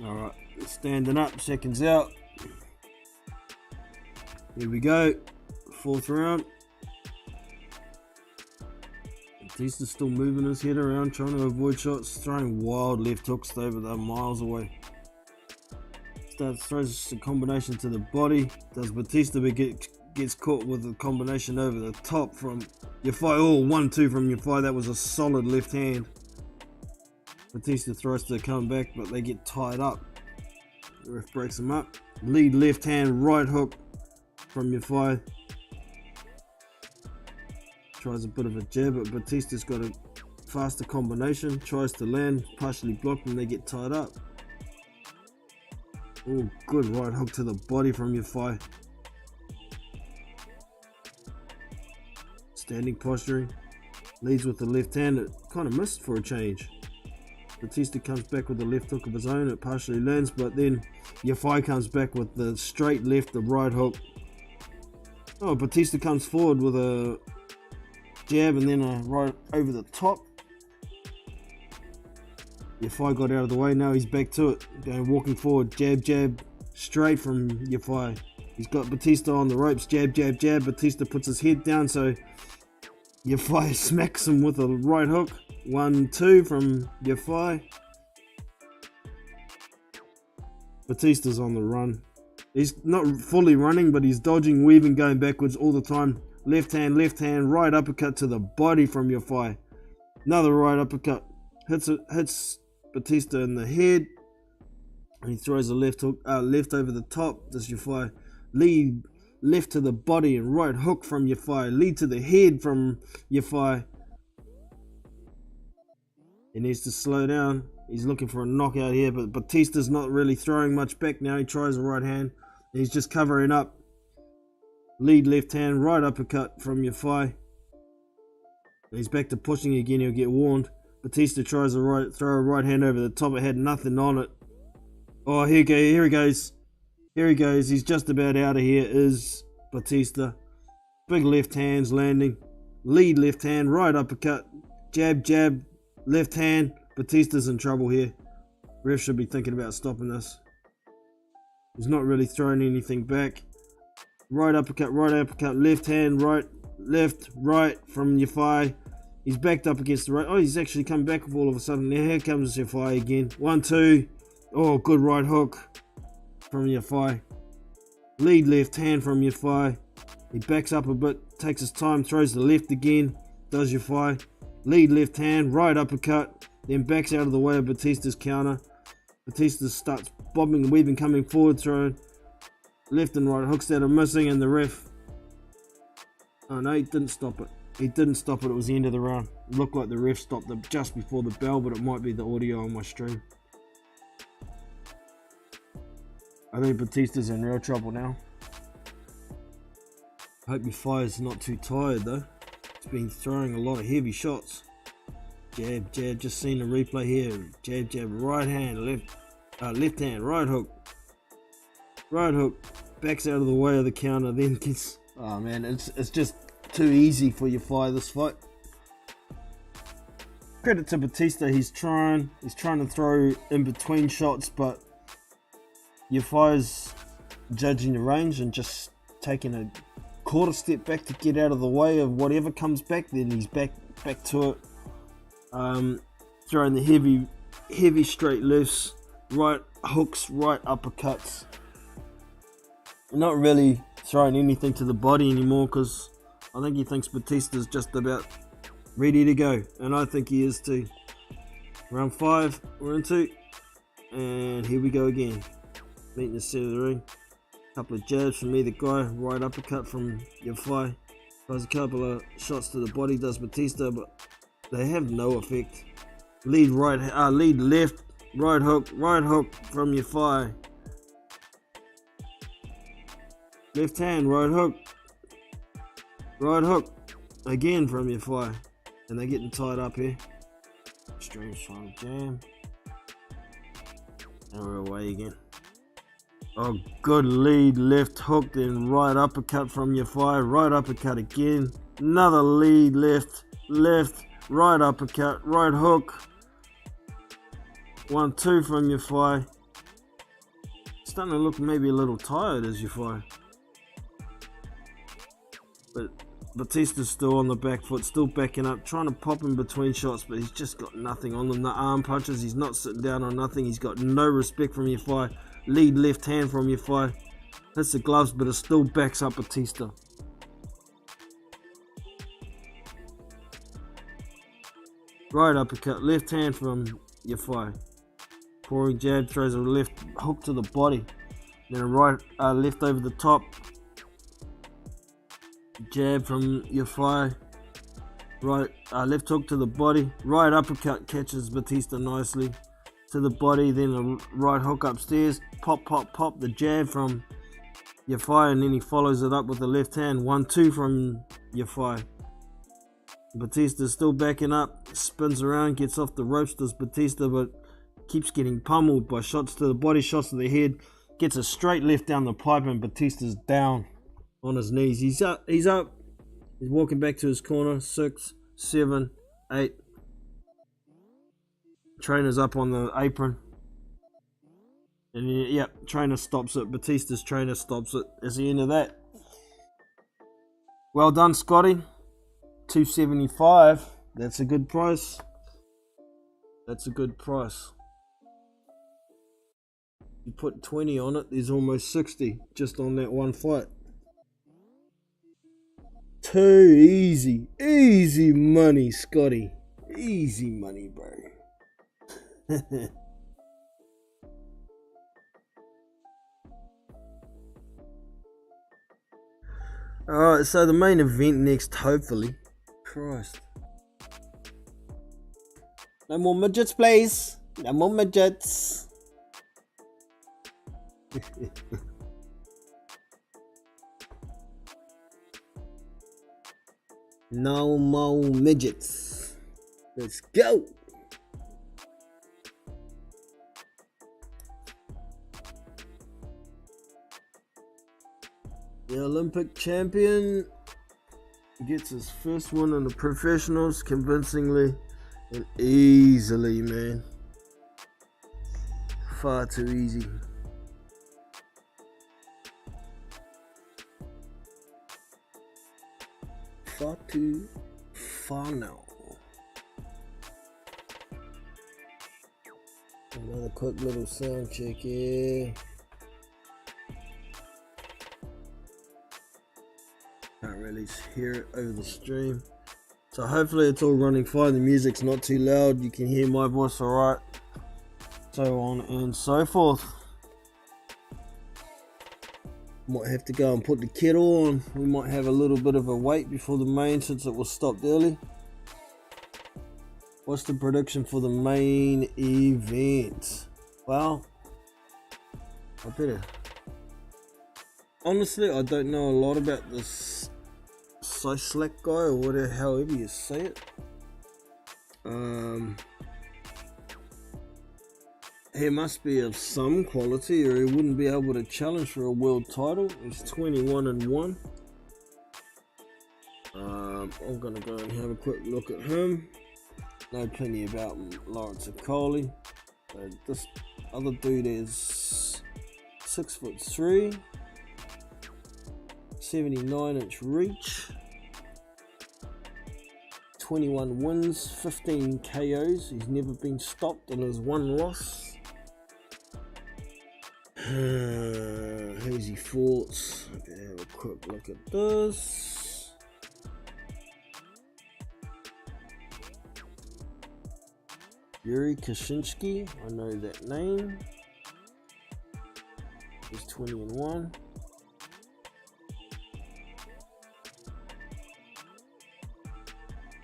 Alright, standing up, seconds out. Here we go. 4th round. Batista's still moving his head around, trying to avoid shots, throwing wild left hooks over there miles away. Throws a combination to the body. Does Batista, but gets caught with a combination over the top from Yafai. Oh, 1-2 from Yafai. That was a solid left hand. Batista tries to come back, but they get tied up. The ref breaks them up. Lead left hand, right hook from Yafai. Tries a bit of a jab, but Batista's got a faster combination. Tries to land, partially blocked, and they get tied up. Oh, good right hook to the body from Yafai. Standing posturing. Leads with the left hand. It kind of missed for a change. Batista comes back with the left hook of his own. It partially lands, but then Yafai comes back with the straight left, the right hook. Oh, Batista comes forward with a jab and then a right over the top. Yafai got out of the way. Now he's back to it. Walking forward. Jab, straight from Yafai. He's got Batista on the ropes. Jab. Batista puts his head down, so Yafai smacks him with a right hook. 1-2 from Yafai. Batista's on the run. He's not fully running, but he's dodging, weaving, going backwards all the time. Left hand, right uppercut to the body from Yafai. Another right uppercut. Hits Batista in the head. And he throws a left hook, left over the top. Does Yafai lead left to the body and right hook from Yafai. Lead to the head from Yafai. He needs to slow down. He's looking for a knockout here, but Batista's not really throwing much back now. He tries a right hand. He's just covering up. Lead left hand, right uppercut from Yafai. He's back to pushing again. He'll get warned. Batista tries to throw a right hand over the top. It had nothing on it. Oh, here he goes. Here he goes. He's just about out of here, is Batista. Big left hands landing. Lead left hand, right uppercut. Jab, left hand. Batista's in trouble here. Ref should be thinking about stopping this. He's not really throwing anything back. Right uppercut, left hand, left, right from Yafai. He's backed up against the right. Oh, he's actually come back all of a sudden. Now here comes Yafai again. 1-2. Oh, good right hook from Yafai. Lead left hand from Yafai. He backs up a bit, takes his time, throws the left again. Does Yafai. Lead left hand, right uppercut. Then backs out of the way of Batista's counter. Batista starts bobbing and weaving, coming forward, throwing left and right hooks that are missing, and the ref. Oh no, he didn't stop it. It was the end of the round. Looked like the ref stopped it just before the bell, but it might be the audio on my stream. I think Batista's in real trouble now. Hope your fire's not too tired though. He's been throwing a lot of heavy shots. Jab, jab, just seen the replay here. Jab, jab, right hand, left hand, right hook. Right hook, backs out of the way of the counter, then gets... Oh man, it's just too easy for Yafai this fight. Credit to Batista, he's trying to throw in between shots, but Yafai's judging the range and just taking a quarter step back to get out of the way of whatever comes back. Then he's back to it, throwing the heavy straight lefts, right hooks, right uppercuts. Not really throwing anything to the body anymore, because I think he thinks Batista's just about ready to go, and I think he is too. Round 5, we're into, and here we go again. Meeting the center of the ring. Couple of jabs from either guy, right uppercut from Yafai. Throws a couple of shots to the body, does Batista, but they have no effect. Lead left, right hook from Yafai. Left hand, right hook, again from Yafai. And they're getting tied up here. Stream's trying to jam. And we're away again. Oh, good lead left hook, then right uppercut from Yafai. Right uppercut again. Another lead left, right uppercut, right hook. 1-2 from Yafai. Starting to look maybe a little tired as Yafai. But Batista's still on the back foot, still backing up, trying to pop in between shots, but he's just got nothing on them. The arm punches, he's not sitting down on nothing. He's got no respect from Yafai. Lead left hand from Yafai. Hits the gloves, but it still backs up Batista. Right uppercut, left hand from Yafai. Pouring jab, throws a left hook to the body. Then a right, left over the top. Jab from Yafai. Right, left hook to the body. Right uppercut catches Batista nicely to the body. Then a right hook upstairs. Pop, pop, pop. The jab from Yafai, and then he follows it up with the left hand. 1-2 from Yafai. Batista's still backing up. Spins around, gets off the ropes, does Batista, but keeps getting pummeled by shots to the body, shots to the head. Gets a straight left down the pipe, and Batista's down on his knees. He's up. He's walking back to his corner. 6, 7, 8. Trainer's up on the apron. And yep, trainer stops it. Batista's trainer stops it. That's the end of that. Well done, Scotty. $275. That's a good price. That's a good price. You put 20 on it, there's almost 60 just on that one fight. Too easy. Easy money, Scotty. Easy money, bro. Alright, so the main event next, hopefully. Christ. No more midgets, please. No more midgets. No more midgets. Let's go. The Olympic champion gets his first win in the professionals convincingly and easily, man. Far too easy. Far too far now. Another quick little sound check here. Can't really hear it over the stream. So hopefully it's all running fine. The music's not too loud. You can hear my voice alright. So on and so forth. Might have to go and put the kettle on. We might have a little bit of a wait before the main since it was stopped early. What's the prediction for the main event? Well, I better. Honestly, I don't know a lot about this Cieslak guy, or whatever, however you say it. He must be of some quality, or he wouldn't be able to challenge for a world title. He's 21-1. I'm gonna go and have a quick look at him. Know plenty about Laurence Okolie. This other dude is 6'3", 79-inch reach, 21 wins, 15 KOs. He's never been stopped in his one loss. Who's he fought? Okay, have a quick look at this. Yuri Kaczynski, I know that name. He's 20-1.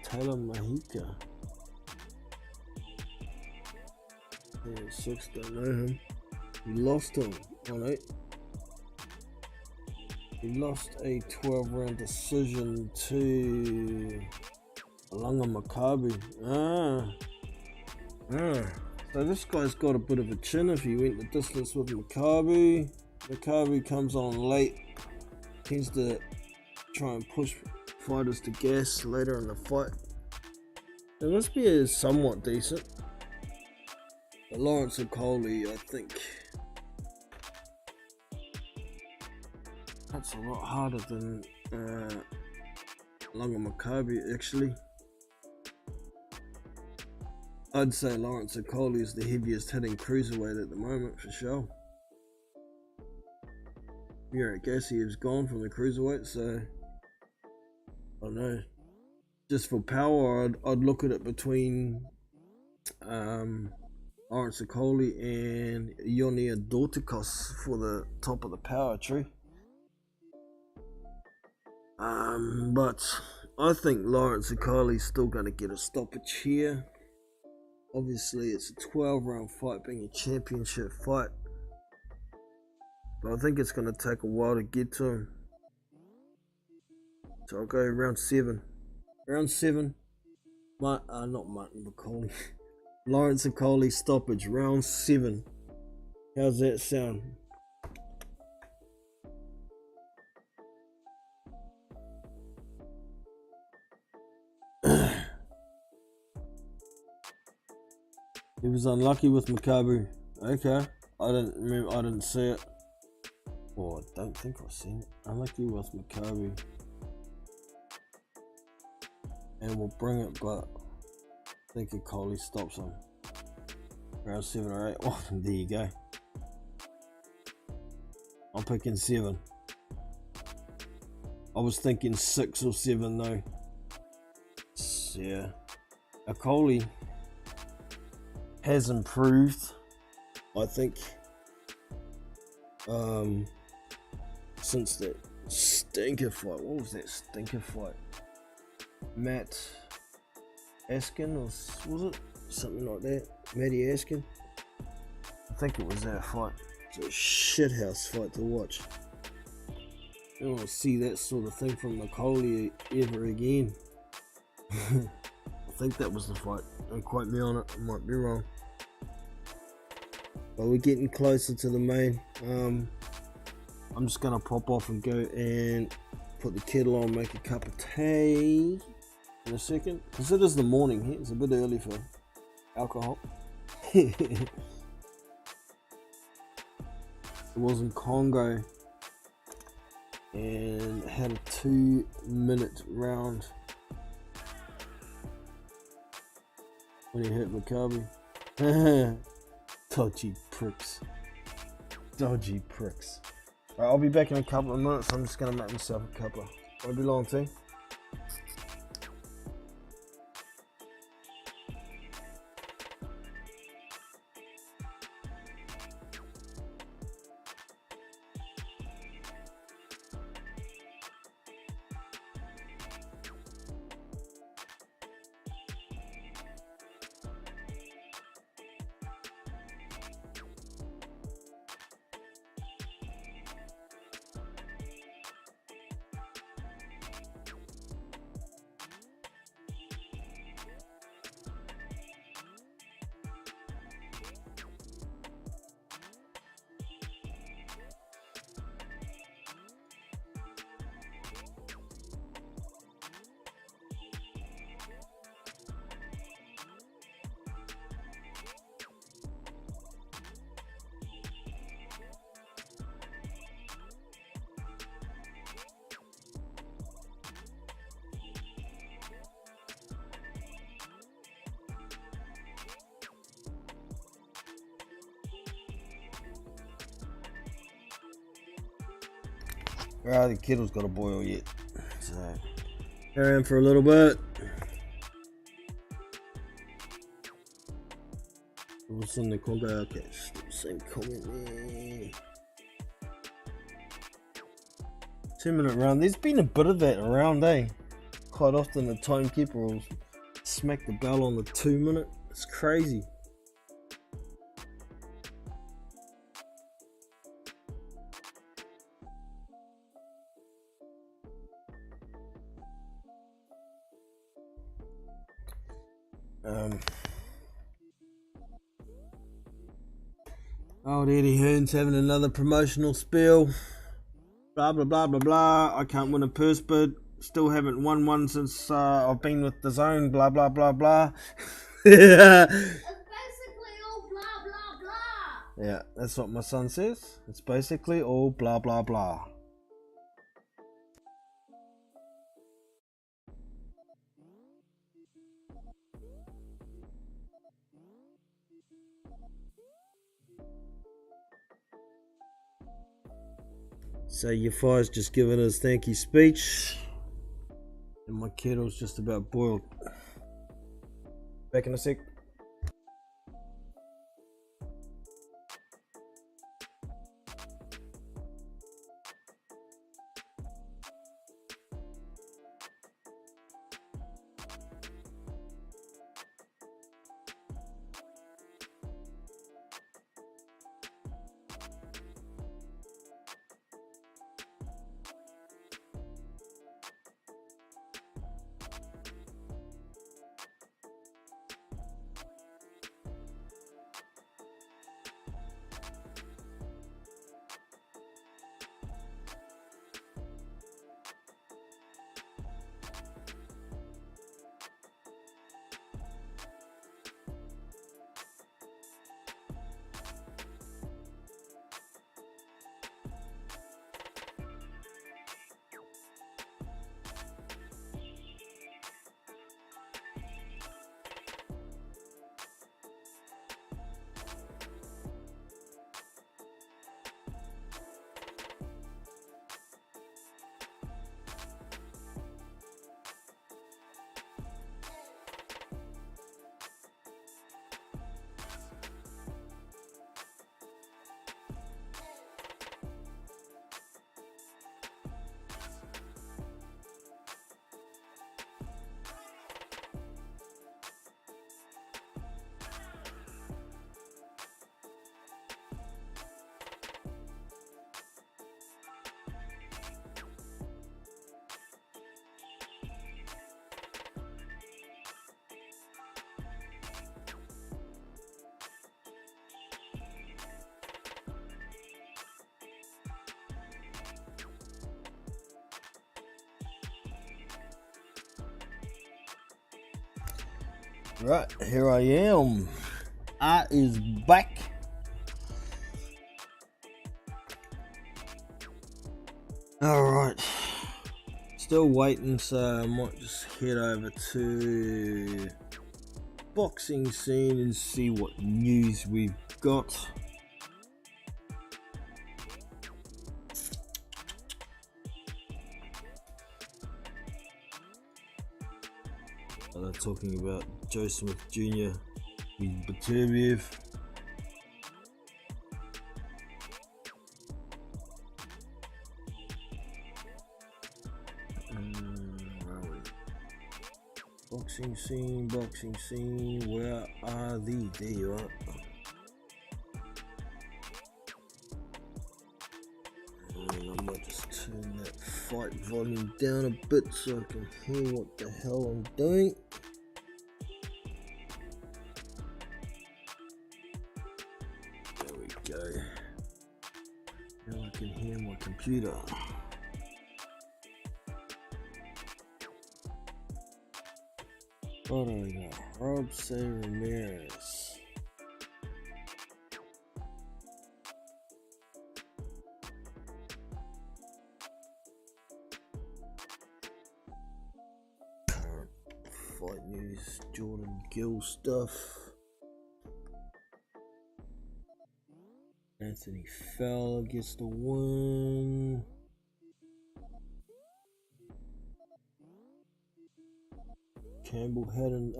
Taylor Mahika. 6, don't know him. He lost him on 8. He lost a 12-round decision to Alanga Makabu. So this guy's got a bit of a chin if he went the distance with Makabu. Makabu comes on late, tends to try and push fighters to gas later in the fight. It must be somewhat decent. But Laurence Okolie, I think that's a lot harder than Alanga Makabu actually. I'd say Laurence Okolie is the heaviest hitting cruiserweight at the moment for sure. Yuri Gassiev's gone from the cruiserweight, so I don't know. Just for power, I'd look at it between Laurence Okolie and Ionia Dorticos for the top of the power tree. But I think Laurence Okolie's still going to get a stoppage here. Obviously, it's a 12-round fight, being a championship fight. But I think it's going to take a while to get to him. So I'll go round 7. Round 7. Not Martin Okolie. Laurence Okolie stoppage, round 7. How's that sound? He was unlucky with Makabu. Okay, I didn't see it. Or I don't think I've seen it. Unlucky with Makabu. And we'll bring it, but I think Okolie stops him. Round 7 or 8. Oh, there you go. I'm picking 7. I was thinking 6 or 7 though. Yeah. Okolie has improved, I think, since that stinker fight. What was that stinker fight? Matt Askin, or was it something like that? Matty Askin, I think it was that fight. It's a shithouse fight to watch. I don't want to see that sort of thing from Okolie ever again. I think that was the fight. Don't quote me on it, I might be wrong. But we're getting closer to the main. I'm just gonna pop off and go and put the kettle on, make a cup of tea in a second, because it is the morning here. It's a bit early for alcohol. It was in Congo and had a 2-minute round when he hit Makabu. Dodgy pricks. Dodgy pricks. Alright, I'll be back in a couple of minutes. I'm just going to make myself a cuppa. Won't be long, too. Well, the kettle's got to boil yet. So, carry on for a little bit. What's in the comment? Okay, same comment there. 2-minute round. There's been a bit of that around, eh? Quite often the timekeeper will smack the bell on the 2-minute. It's crazy. Old Eddie Hearn's having another promotional spiel. Blah blah blah blah blah. I can't win a purse bid. Still haven't won one since I've been with the zone. Blah blah blah blah. It's basically all blah blah blah. Yeah, that's what my son says. It's basically all blah blah blah. So Yafai's just given his thank you speech, and my kettle's just about boiled. Back in a sec. Right, here I am. Art is back. Alright. Still waiting, so I might just head over to boxing scene and see what news we've got. They're talking about Joe Smith Jr. with Baturbiev. Boxing scene, where are the? There you are. And I might just turn that fight volume down a bit so I can hear what the hell I'm doing. There we go. Now I can hear my computer. What do we got? Rob C. Ramirez. Current fight news, Jordan Gill stuff. Anthony Fowler gets the win. Campbell Haddon.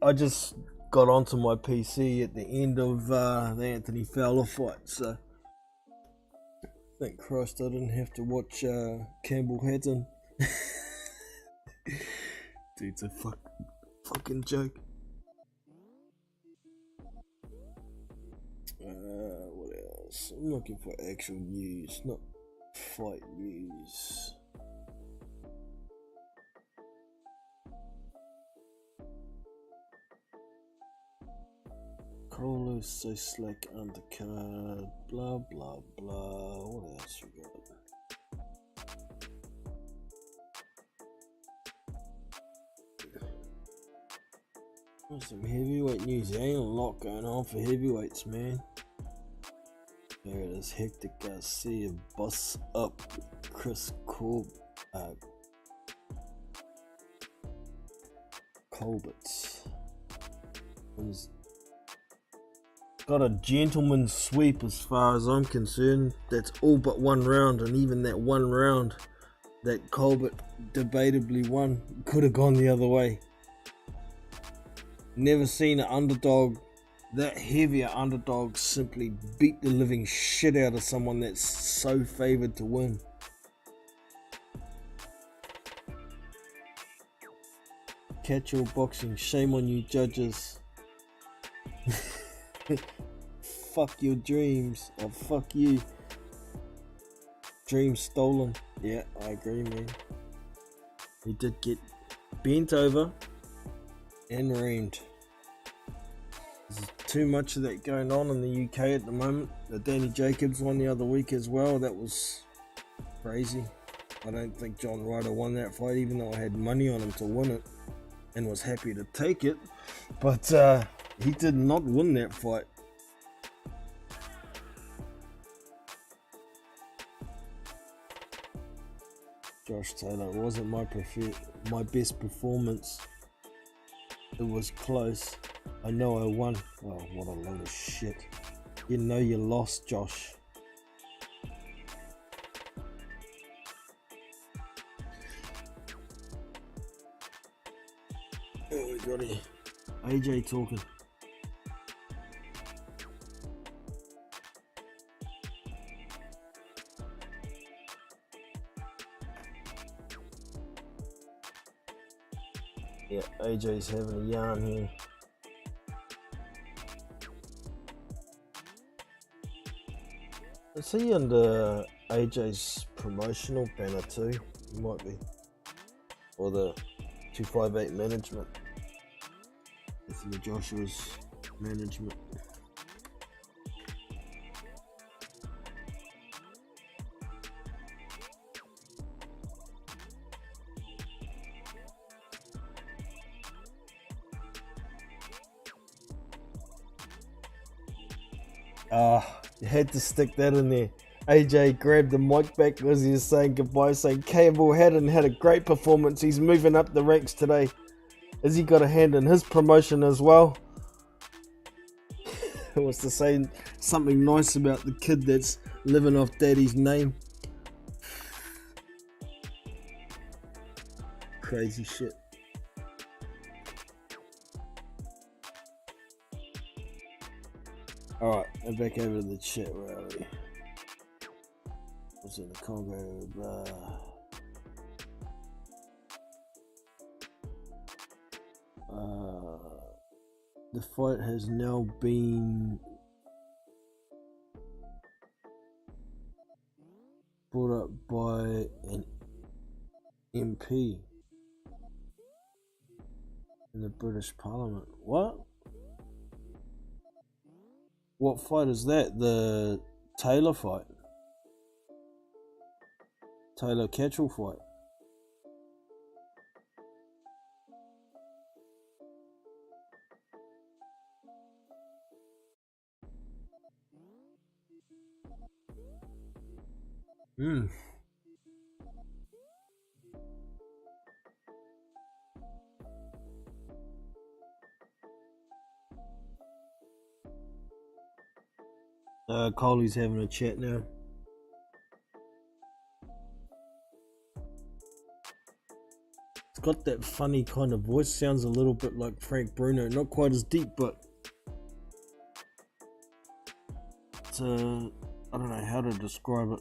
I just got onto my PC at the end of the Anthony Fowler fight, so thank Christ I didn't have to watch Campbell Haddon. Dude's a fucking joke. What else? I'm looking for actual news, not fight news. Cieslak undercard, blah blah blah. What else we got? Some heavyweight news. There ain't a lot going on for heavyweights, man. There it is. Hector Garcia busts up Chris Colbert's. Got a gentleman's sweep as far as I'm concerned. That's all but one round, and even that one round that Colbert debatably won could have gone the other way. Never seen an underdog, that heavier underdog, simply beat the living shit out of someone that's so favored to win. Catch your boxing, shame on you judges. Fuck your dreams, or fuck you. Dreams stolen. Yeah, I agree, man. He did get bent over and rammed. There's too much of that going on in the UK at the moment. The Danny Jacobs one the other week as well. That was crazy. I don't think John Ryder won that fight, even though I had money on him to win it and was happy to take it. But he did not win that fight. Josh Taylor, it wasn't my best performance. It was close. I know I won. Oh, what a load of shit. You know you lost, Josh. Oh, we got here. AJ talking. Yeah, AJ's having a yarn here. Is he under AJ's promotional banner too? He might be. Or the 258 management. Anthony Joshua's management. You had to stick that in there. AJ grabbed the mic back as he was saying goodbye, saying Campbell Haddon had a great performance. He's moving up the ranks today. Has he got a hand in his promotion as well? It was to say something nice about the kid that's living off daddy's name. Crazy shit. Alright, and back over to the chat. Where are we? What's in the Congo? The fight has now been brought up by an MP in the British Parliament. What? What fight is that? The Taylor fight? Taylor Catchell fight? Coley's having a chat now. got that funny kind of voice. Sounds a little bit like Frank Bruno. Not quite as deep, but it's I don't know how to describe it.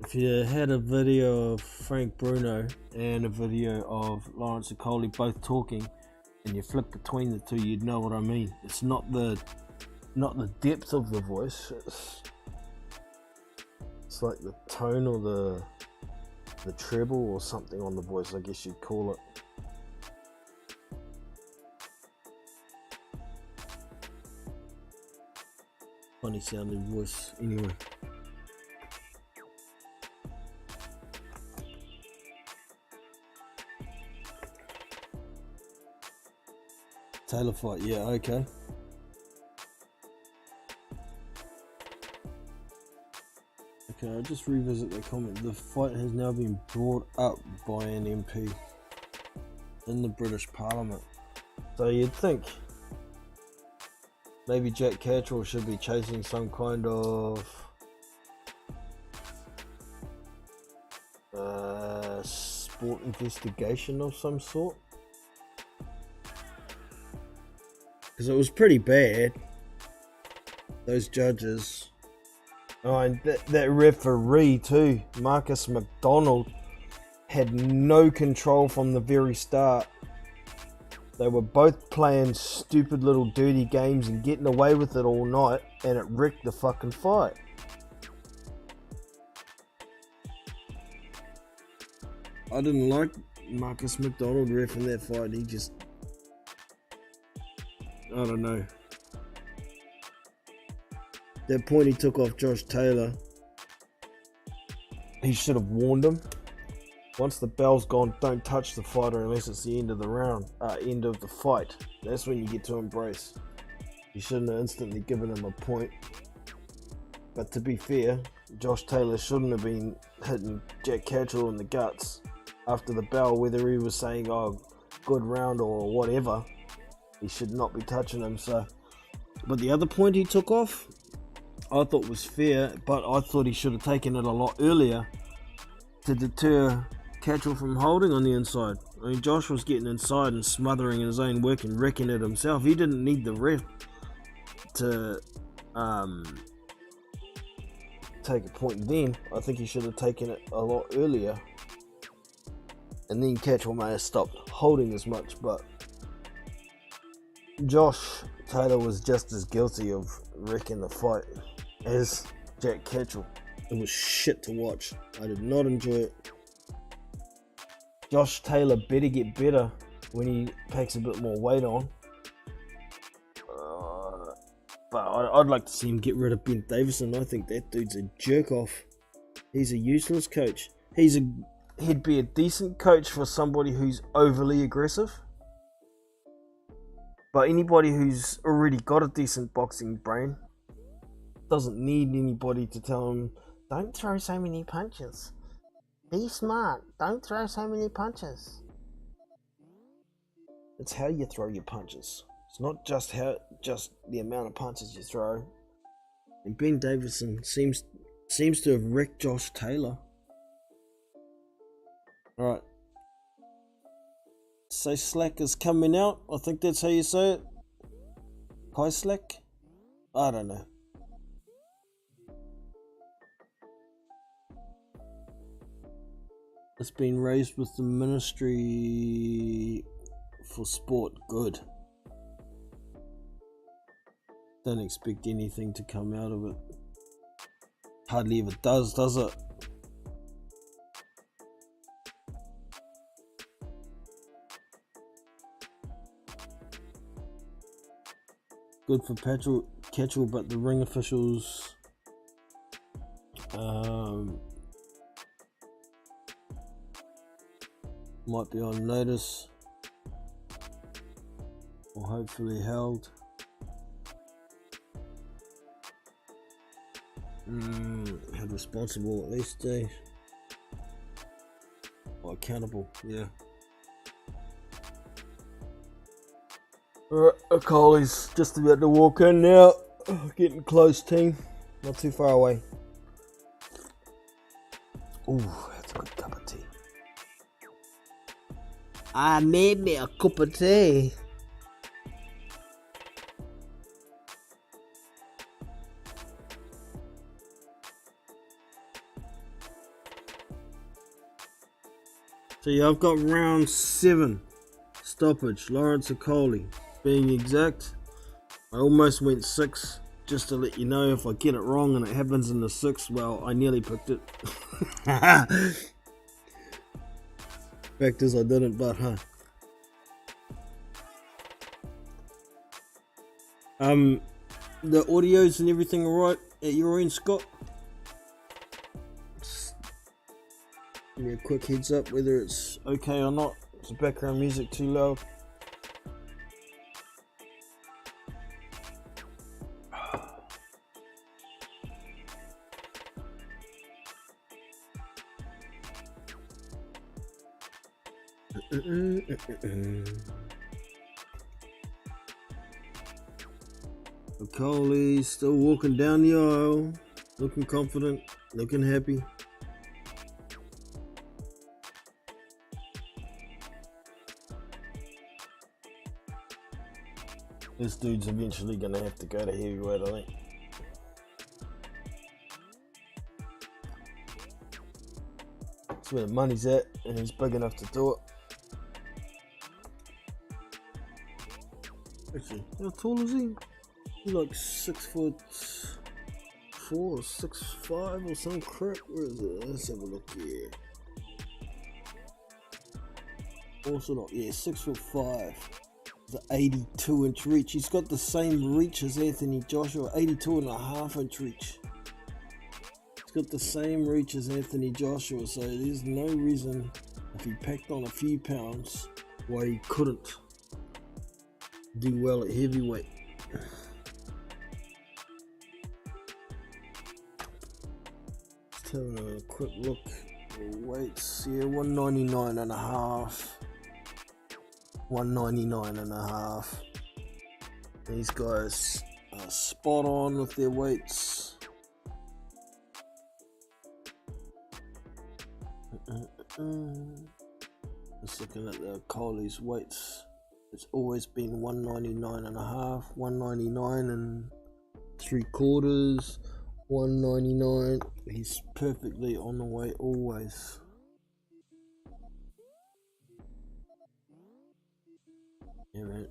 If you had a video of Frank Bruno and a video of Laurence Okolie both talking, and you flip between the two, you'd know what I mean. It's not the depth of the voice. It's like the tone or the treble or something on the voice, I guess you'd call it. Funny sounding voice, anyway. Taylor fight, yeah, okay. Okay, I'll just revisit the comment. The fight has now been brought up by an MP in the British Parliament. So you'd think maybe Jack Catterall should be chasing some kind of sport investigation of some sort. Because it was pretty bad. Those judges. Oh, and that referee too, Marcus McDonald, had no control from the very start. They were both playing stupid little dirty games and getting away with it all night, and it wrecked the fucking fight. I didn't like Marcus McDonald reffing that fight. He just, I don't know. That point he took off Josh Taylor, he should have warned him. Once the bell's gone, don't touch the fighter unless it's the end of the round, end of the fight. That's when you get to embrace. You shouldn't have instantly given him a point. But to be fair, Josh Taylor shouldn't have been hitting Jack Catterall in the guts after the bell, whether he was saying, oh, good round or whatever. He should not be touching him. So, but the other point he took off, I thought was fair, but I thought he should have taken it a lot earlier to deter Catterall from holding on the inside. I mean, Josh was getting inside and smothering his own work and wrecking it himself. He didn't need the ref to take a point then. I think he should have taken it a lot earlier. And then Catterall may have stopped holding as much, but Josh Taylor was just as guilty of wrecking the fight as Jack Catterall. It was shit to watch. I did not enjoy it. Josh Taylor better get better when he packs a bit more weight on. But I'd like to see him get rid of Ben Davison. I think that dude's a jerk off. He's a useless coach. He'd be a decent coach for somebody who's overly aggressive. But anybody who's already got a decent boxing brain doesn't need anybody to tell him, don't throw so many punches. Be smart. Don't throw so many punches. It's how you throw your punches. It's not just the amount of punches you throw. And Ben Davison seems to have wrecked Josh Taylor. Alright. Cieslak is coming out. I think that's how you say it. Cieslak? I don't know. It's been raised with the Ministry for Sport. Good. Don't expect anything to come out of it. Hardly ever does it? Good for Catterall, but the ring officials might be on notice or hopefully held. Held responsible at least, or accountable, yeah. Alright, Okolie's just about to walk in now. Oh, getting close, team. Not too far away. Ooh, that's a good cup of tea. I made me a cup of tea. So yeah, I've got round 7 stoppage, Laurence Okolie being exact. I almost went 6, just to let you know if I get it wrong and it happens in the 6th, well, I nearly picked it. Fact is I didn't, but the audios and everything alright at your end, Scott? Give me a quick heads up whether it's okay or not. Is the background music too loud? Okolie still walking down the aisle, looking confident, looking happy. This dude's eventually gonna have to go to heavyweight, I think. That's where the money's at, and he's big enough to do it. Actually, how tall is he? He's like 6'4" or 6'5" or some crap. Where is it? Let's have a look here. Also not, yeah, 6'5". The 82-inch reach. He's got the same reach as Anthony Joshua, 82.5-inch reach. He's got the same reach as Anthony Joshua, so there's no reason if he packed on a few pounds why he couldn't do well at heavyweight. Just having a quick look at weights here, 199.5. 199.5. These guys are spot on with their weights. Just looking at the Okolie's weights, it's always been 199.5, 199 and 3/4, 199. He's perfectly on the way always. Yeah, man.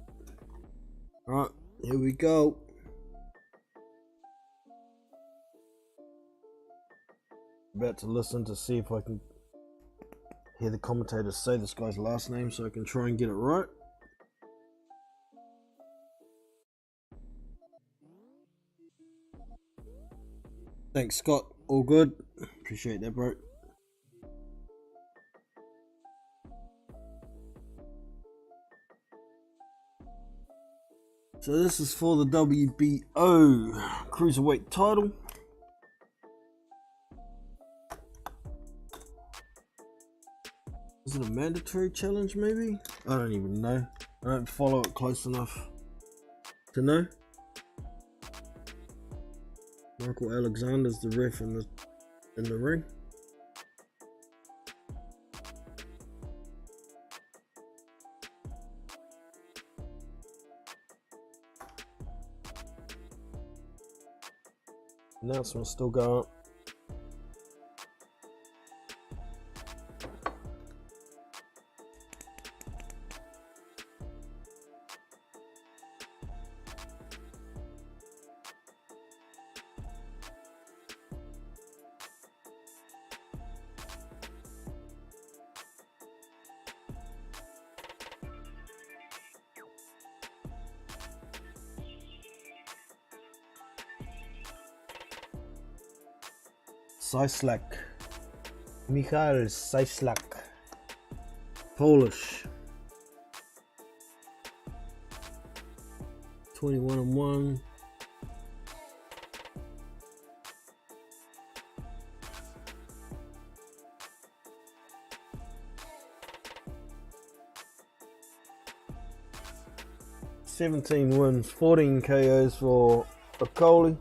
Alright, here we go. About to listen to see if I can hear the commentators say this guy's last name so I can try and get it right. Thanks, Scott. All good. Appreciate that, bro. So this is for the WBO cruiserweight title. Is it a mandatory challenge maybe? I don't even know. I don't follow it close enough to know. Michael Alexander's the ref in the ring. Announcement's still going. Cieslak. Micheal Cieslak. Polish. 21-1. "17 wins, 14 KOs for Okolie.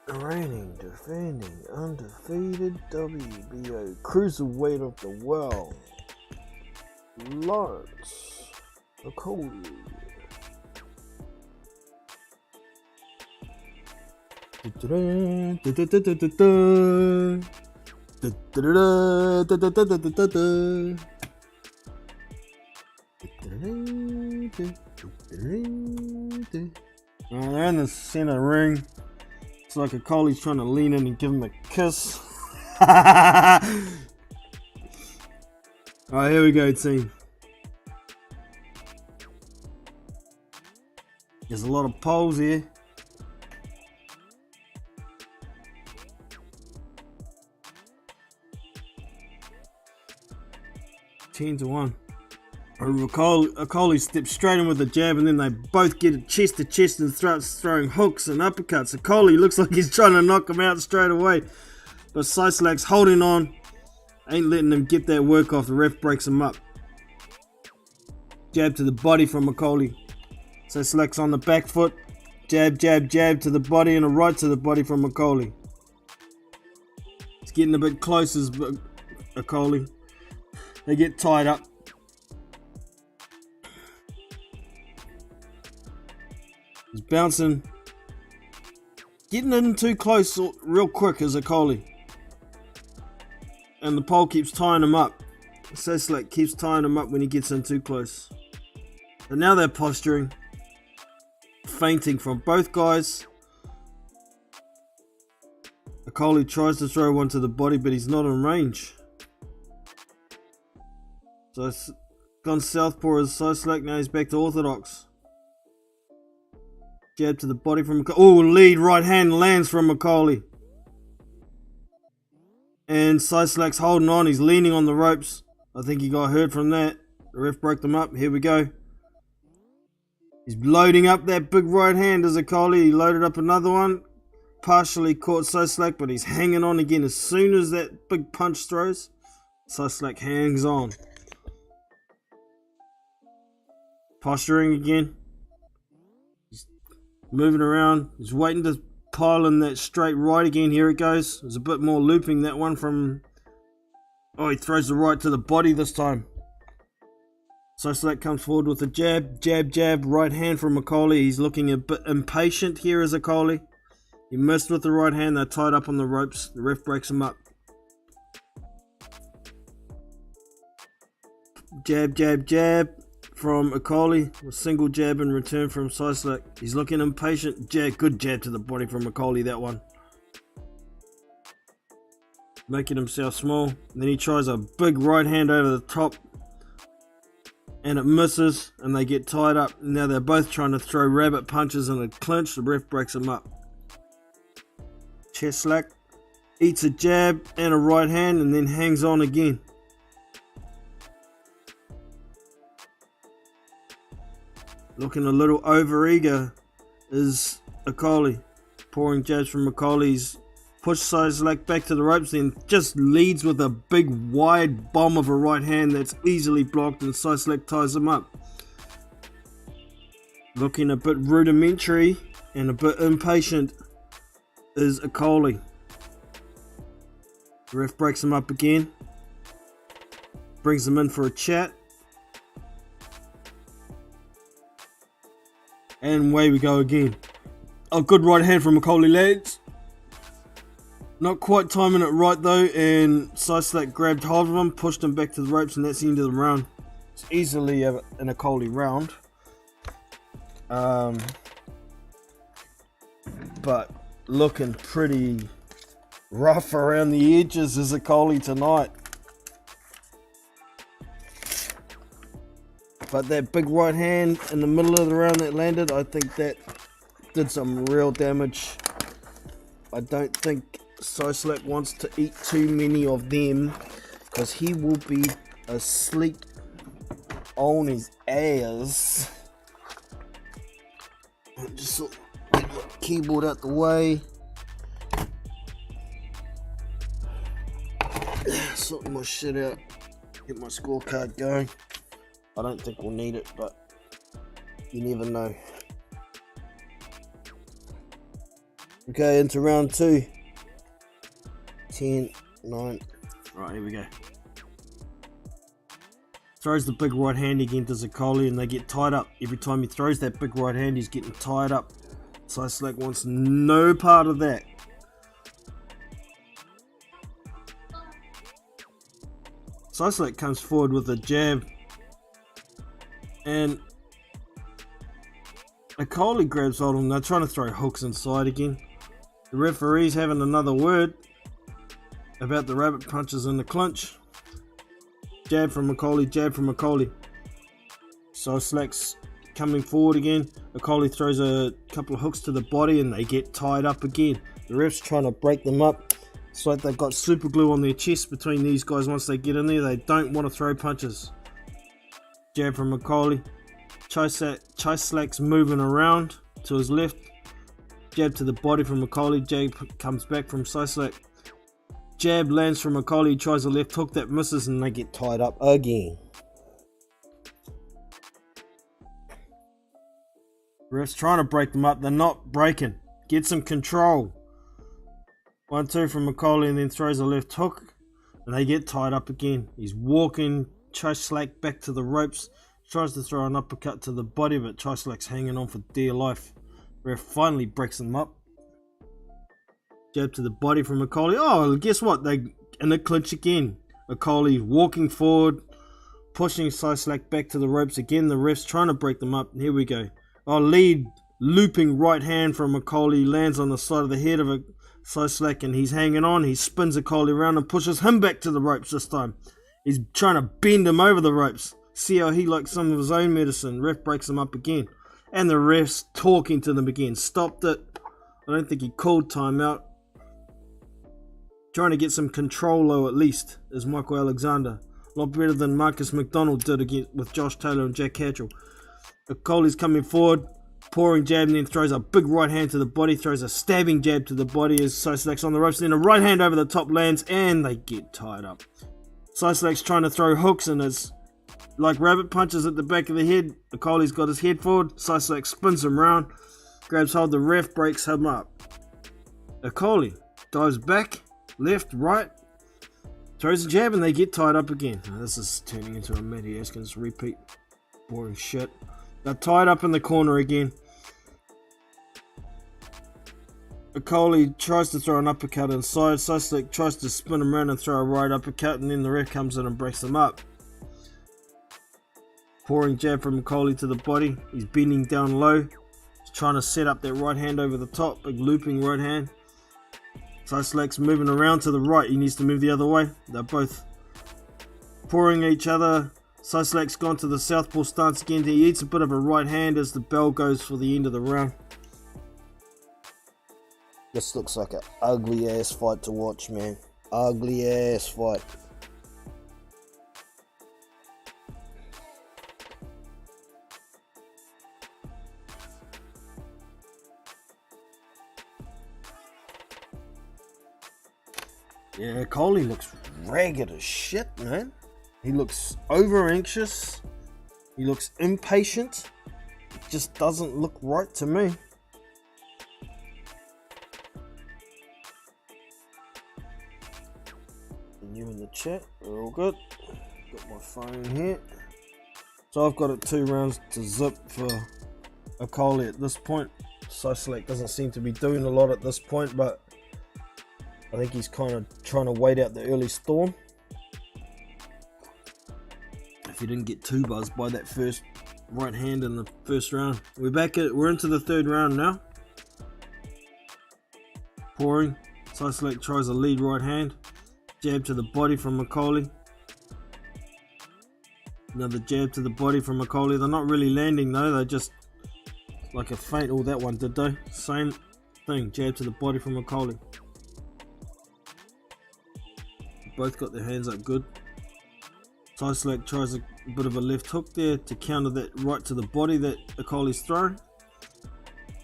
Reigning, defending, undefeated WBO cruiserweight of the world, Laurence Okolie. They're in the center ring. It's like Okolie's trying to lean in and give him a kiss. Alright, here we go, team. There's a lot of poles here. Ten to 1. Okolie steps straight in with a jab, and then they both get it chest to chest and starts throwing hooks and uppercuts. Okolie looks like he's trying to knock him out straight away, but Cieslak's holding on, ain't letting him get that work off. The ref breaks him up. Jab to the body from Okolie. Cieslak's on the back foot. Jab, jab, jab to the body and a right to the body from Okolie. It's getting a bit close as Okolie. They get tied up. He's bouncing. Getting in too close real quick as Okolie. And the pole keeps tying him up. Cieslak keeps tying him up when he gets in too close. And now they're posturing. Feinting from both guys. Okolie tries to throw one to the body, but he's not in range. So it's gone southpaw as Cieslak. Now he's back to orthodox. Jab to the body from Okolie. Oh, lead right hand lands from Okolie. And Cieslak's holding on. He's leaning on the ropes. I think he got hurt from that. The ref broke them up. Here we go. He's loading up that big right hand as Okolie. He loaded up another one. Partially caught Cieslak, but he's hanging on again. As soon as that big punch throws, Cieslak hangs on. Posturing again. Moving around, he's waiting to pile in that straight right again. Here it goes. There's a bit more looping, that one from... Oh, he throws the right to the body this time. Cieslak comes forward with a jab, jab, jab, right hand from Okolie. He's looking a bit impatient here as Okolie. He missed with the right hand. They're tied up on the ropes. The ref breaks him up. Jab, jab, jab from Okolie, a single jab in return from Cieslak. He's looking impatient. Jab, good jab to the body from Okolie, that one. Making himself small. And then he tries a big right hand over the top. And it misses, and they get tied up. Now they're both trying to throw rabbit punches in a clinch. The ref breaks him up. Cieslak eats a jab and a right hand and then hangs on again. Looking a little overeager is Okolie. Pouring jabs from Okolie's. Push Cieslak back to the ropes, then just leads with a big wide bomb of a right hand that's easily blocked, and Cieslak ties him up. Looking a bit rudimentary and a bit impatient is Okolie. The ref breaks him up again. Brings him in for a chat. And away we go again. A good right hand from Okolie, lads. Not quite timing it right though, and Cieslak grabbed hold of him, pushed him back to the ropes, and that's the end of the round. It's easily an Okolie round. But looking pretty rough around the edges is Okolie tonight. But that big right hand in the middle of the round that landed, I think that did some real damage. I don't think Cieslak wants to eat too many of them, because he will be asleep on his ass. Just get my keyboard out the way. Sort my shit out. Get my scorecard going. I don't think we'll need it, but you never know. Okay, into round 2. 10, 9. Right, here we go. Throws the big right hand again to Okolie and they get tied up. Every time he throws that big right hand, he's getting tied up. Cieslak wants no part of that. Cieslak comes forward with a jab and Okolie grabs hold of him. They're trying to throw hooks inside again. The referee's having another word about the rabbit punches in the clinch. Jab from Okolie, jab from Okolie. Cieslak's coming forward again. Okolie throws a couple of hooks to the body and they get tied up again. The ref's trying to break them up. It's like they've got super glue on their chest between these guys. Once they get in there, they don't want to throw punches. Jab from Okolie. Cieslak's moving around to his left. Jab to the body from Okolie. Jab comes back from Cieslak. Jab lands from Okolie, tries a left hook that misses, and they get tied up again. Ref's trying to break them up. They're not breaking. Get some control. 1-2 from Okolie and then throws a left hook, and they get tied up again. He's walking Cieslak back to the ropes. Tries to throw an uppercut to the body, but Cieslak's hanging on for dear life. Ref finally breaks them up. Jab to the body from Okolie. Oh, guess what? They in a clinch again. Okolie walking forward, pushing Cieslak back to the ropes again. The ref's trying to break them up. Here we go. Oh, lead looping right hand from Okolie lands on the side of the head of Cieslak, and he's hanging on. He spins Okolie around and pushes him back to the ropes this time. He's trying to bend him over the ropes. See how he likes some of his own medicine. Ref breaks him up again. And the ref's talking to them again. Stopped it. I don't think he called timeout. Trying to get some control low at least is Michael Alexander. A lot better than Marcus McDonald did with Josh Taylor and Jack Cattrall. Okolie's coming forward, pouring jab, and then throws a big right hand to the body, throws a stabbing jab to the body as Cieslak's on the ropes, then a right hand over the top lands, and they get tied up. Cieslak's trying to throw hooks, and it's like rabbit punches at the back of the head. Okolie's got his head forward, Cieslak spins him round, grabs hold, the ref breaks him up. Okolie dives back, left, right, throws a jab, and they get tied up again. Now, this is turning into a Matty Askins repeat. Boring shit. They're tied up in the corner again. Okolie tries to throw an uppercut inside. Cieslak tries to spin him around and throw a right uppercut, and then the ref comes in and breaks them up. Pouring jab from Okolie to the body. He's bending down low. He's trying to set up that right hand over the top. Big looping right hand. Cieslak's moving around to the right. He needs to move the other way. They're both pouring each other. Cieslak's gone to the southpaw stance again. He eats a bit of a right hand as the bell goes for the end of the round. This looks like an ugly ass fight to watch, man. Ugly ass fight. Yeah, Okolie looks ragged as shit, man. He looks over anxious. He looks impatient. It just doesn't look right to me. And you in the chat, we're all good. Got my phone here. So I've got it 2 rounds to zip for Okolie at this point. Cieslak doesn't seem to be doing a lot at this point, but I think he's kind of trying to wait out the early storm. If he didn't get too buzzed by that first right hand in the first round. We're into the 3rd round now. Pouring. Cieslak tries a lead right hand. Jab to the body from Okolie. Another jab to the body from Okolie. They're not really landing though. They're just like a feint. Oh, that one did though. Same thing. Jab to the body from Okolie. Both got their hands up good. Cieslak tries a bit of a left hook there to counter that right to the body that Okolie's thrown.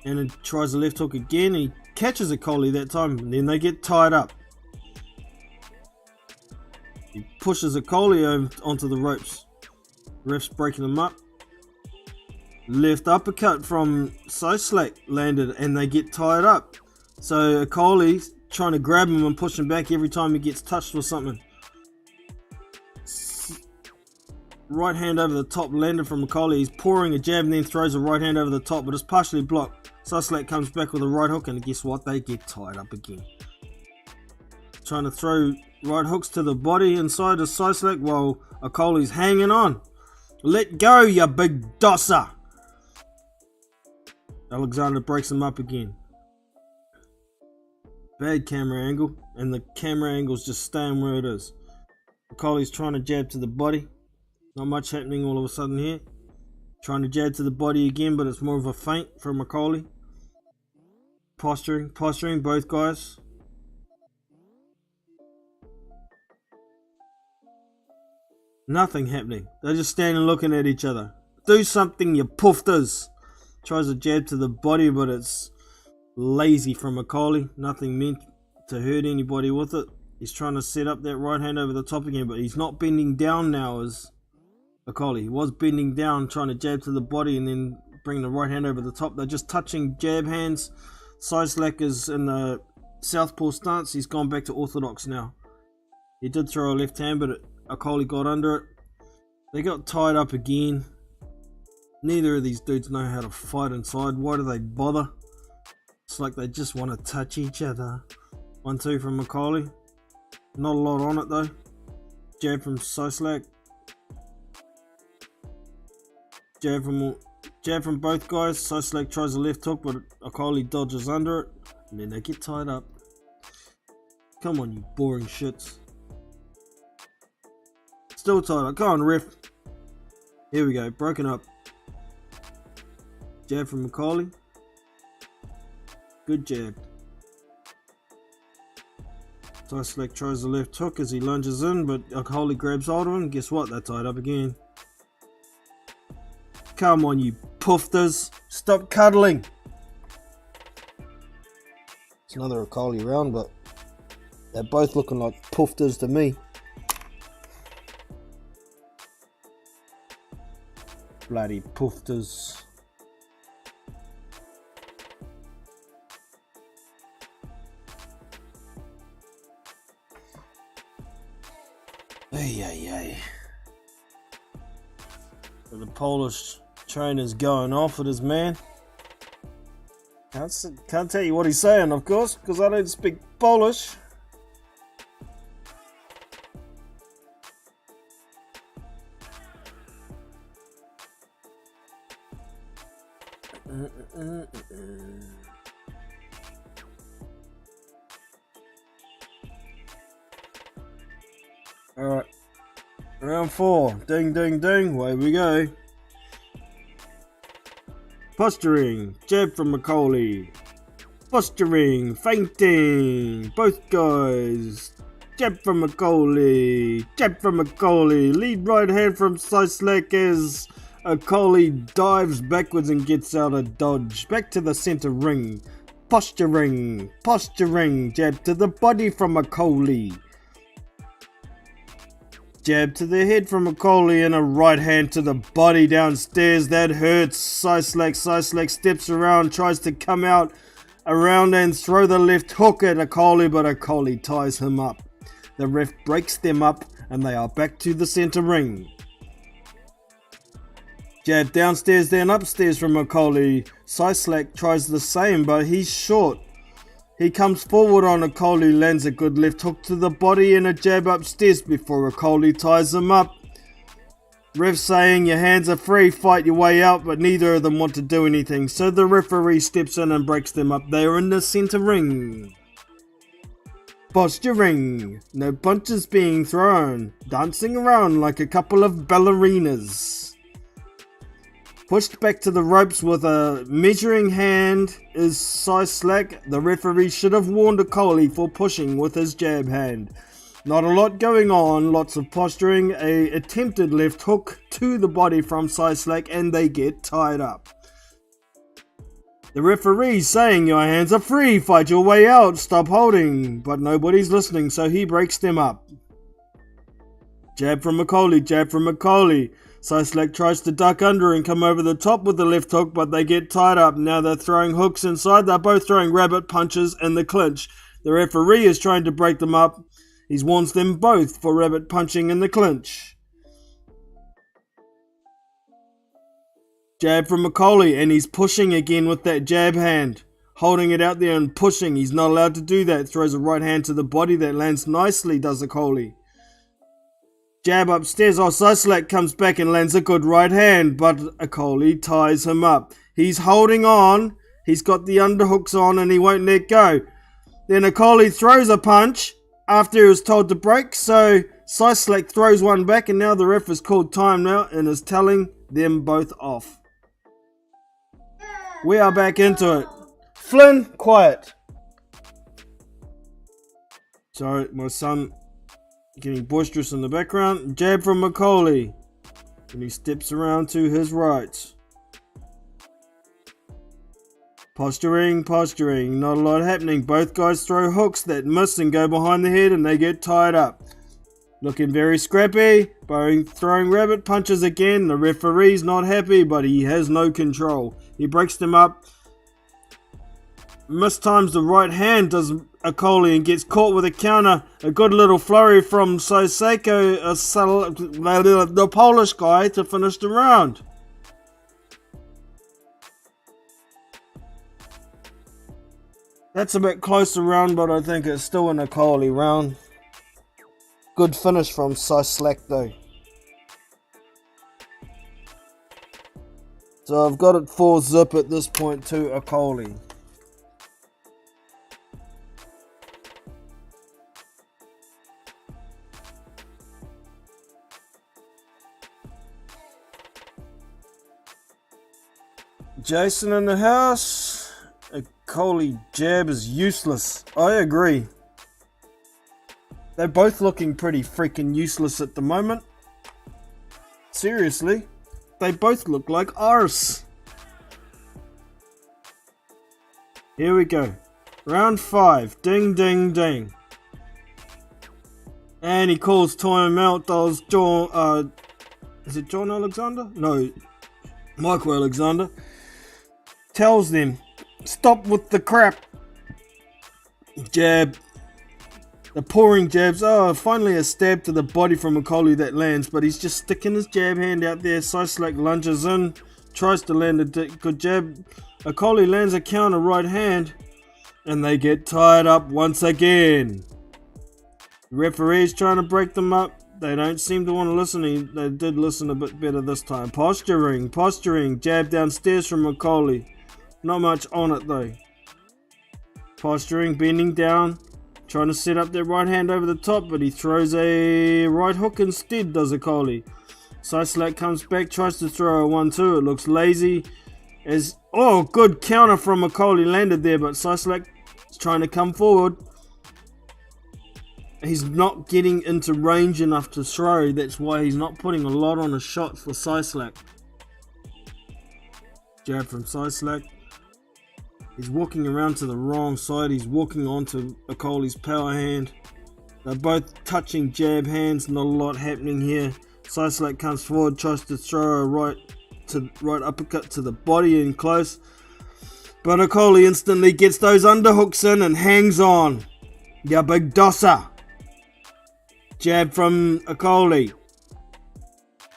And then tries a left hook again. He catches Okolie that time, and then they get tied up. He pushes Okolie onto the ropes. Ref's breaking them up. Left uppercut from Cieslak landed and they get tied up. So Okolie's trying to grab him and push him back every time he gets touched or something. Right hand over the top landed from Okolie. He's pouring a jab and then throws a right hand over the top, but it's partially blocked. Cieslak comes back with a right hook and guess what? They get tied up again. Trying to throw right hooks to the body inside of Cieslak while Okolie's hanging on. Let go, you big dosser! Alexander breaks him up again. Bad camera angle, and the camera angle's just staying where it is. Okolie's trying to jab to the body. Not much happening all of a sudden here. Trying to jab to the body again, but it's more of a feint from Okolie. Posturing, both guys. Nothing happening. They're just standing looking at each other. Do something, you poofters. Tries a jab to the body, but it's lazy from Okolie. Nothing meant to hurt anybody with it. He's trying to set up that right hand over the top again, but he's not bending down now as Okolie. He was bending down, trying to jab to the body and then bring the right hand over the top. They're just touching jab hands. Cieslak is in the southpaw stance. He's gone back to orthodox now. He did throw a left hand, but Okolie got under it. They got tied up again. Neither of these dudes know how to fight inside. Why do they bother? It's like they just want to touch each other. 1-2 from Okolie. Not a lot on it though. Jab from Cieslak. Jab from both guys. Cieslak tries a left hook, but Okolie dodges under it. And then they get tied up. Come on, you boring shits. Still tied up. Come on, ref. Here we go. Broken up. Jab from Okolie. Good jab. Cieslak tries the left hook as he lunges in, but Okolie grabs hold of him. Guess what? They're tied up again. Come on, you poofters. Stop cuddling. It's another Okolie round, but they're both looking like poofters to me. Bloody poofters. Ay. The Polish trainer's going off at his man. Can't tell you what he's saying, of course, because I don't speak Polish. Alright, round 4, ding ding ding, away we go. Posturing, jab from Okolie. Posturing, feinting, both guys. Jab from Okolie, lead right hand from Cieslak as Okolie dives backwards and gets out a dodge. Back to the center ring. Posturing, jab to the body from Okolie. Jab to the head from Okolie and a right hand to the body downstairs. That hurts. Cieslak steps around, tries to come out around and throw the left hook at Okolie, but Okolie ties him up. The ref breaks them up and they are back to the center ring. Jab downstairs then upstairs from Okolie. Cieslak tries the same, but he's short. He comes forward on Okolie, lands a good left hook to the body and a jab upstairs before Okolie ties him up. Ref saying your hands are free, fight your way out, but neither of them want to do anything, so the referee steps in and breaks them up. They are in the center ring. Posturing, no punches being thrown, dancing around like a couple of ballerinas. Pushed back to the ropes with a measuring hand is Cieslak. The referee should have warned Okolie for pushing with his jab hand. Not a lot going on, lots of posturing, a attempted left hook to the body from Cieslak and they get tied up. The referee saying your hands are free, fight your way out, stop holding, but nobody's listening so he breaks them up. Jab from Okolie. Cieslak tries to duck under and come over the top with the left hook, but they get tied up. Now they're throwing hooks inside. They're both throwing rabbit punches in the clinch. The referee is trying to break them up. He warns them both for rabbit punching in the clinch. Jab from Okolie, and he's pushing again with that jab hand. Holding it out there and pushing. He's not allowed to do that. Throws a right hand to the body that lands nicely, does Okolie. Jab upstairs. Oh, Cieslak comes back and lands a good right hand, but Okolie ties him up. He's holding on. He's got the underhooks on and he won't let go. Then Okolie throws a punch after he was told to break, so Cieslak throws one back, and now the ref has called time now and is telling them both off. We are back into it. Flynn, quiet. Sorry, my son getting boisterous in the background. Jab from Okolie, and he steps around to his right. Posturing, not a lot happening. Both guys throw hooks that miss and go behind the head, and they get tied up. Looking very scrappy, throwing rabbit punches again. The referee's not happy, but he has no control. He breaks them up. Mistimes the right hand, does Okolie, and gets caught with a counter. A good little flurry from Soseko, the Polish guy, to finish the round. That's a bit closer round, but I think it's still an Okolie round. Good finish from Cieslak though. So I've got it 4-zip at this point to Okolie. Jason in the house. Okolie jab is useless. I agree. They're both looking pretty freaking useless at the moment. Seriously. They both look like arse. Here we go. Round 5. Ding, ding, ding. And he calls time out. Does John... is it John Alexander? No. Michael Alexander. Tells them, stop with the crap. Jab. The pouring jabs. Oh, finally a stab to the body from Okolie that lands, but he's just sticking his jab hand out there. Cieslak lunges in, tries to land a good jab. Okolie lands a counter right hand, and they get tied up once again. The referee is trying to break them up. They don't seem to want to listen. They did listen a bit better this time. Posturing. Jab downstairs from Okolie. Not much on it though. Posturing, bending down. Trying to set up their right hand over the top, but he throws a right hook instead, does Okolie. Cieslak comes back, tries to throw a 1-2. It looks lazy. Oh, good counter from Okolie landed there, but Cieslak is trying to come forward. He's not getting into range enough to throw. That's why he's not putting a lot on his shot for Cieslak. Jab from Cieslak. He's walking around to the wrong side. He's walking onto Okolie's power hand. They're both touching jab hands. Not a lot happening here. Cieslak comes forward, tries to throw a right uppercut to the body in close. But Okolie instantly gets those underhooks in and hangs on. Ya big dosser. Jab from Okolie.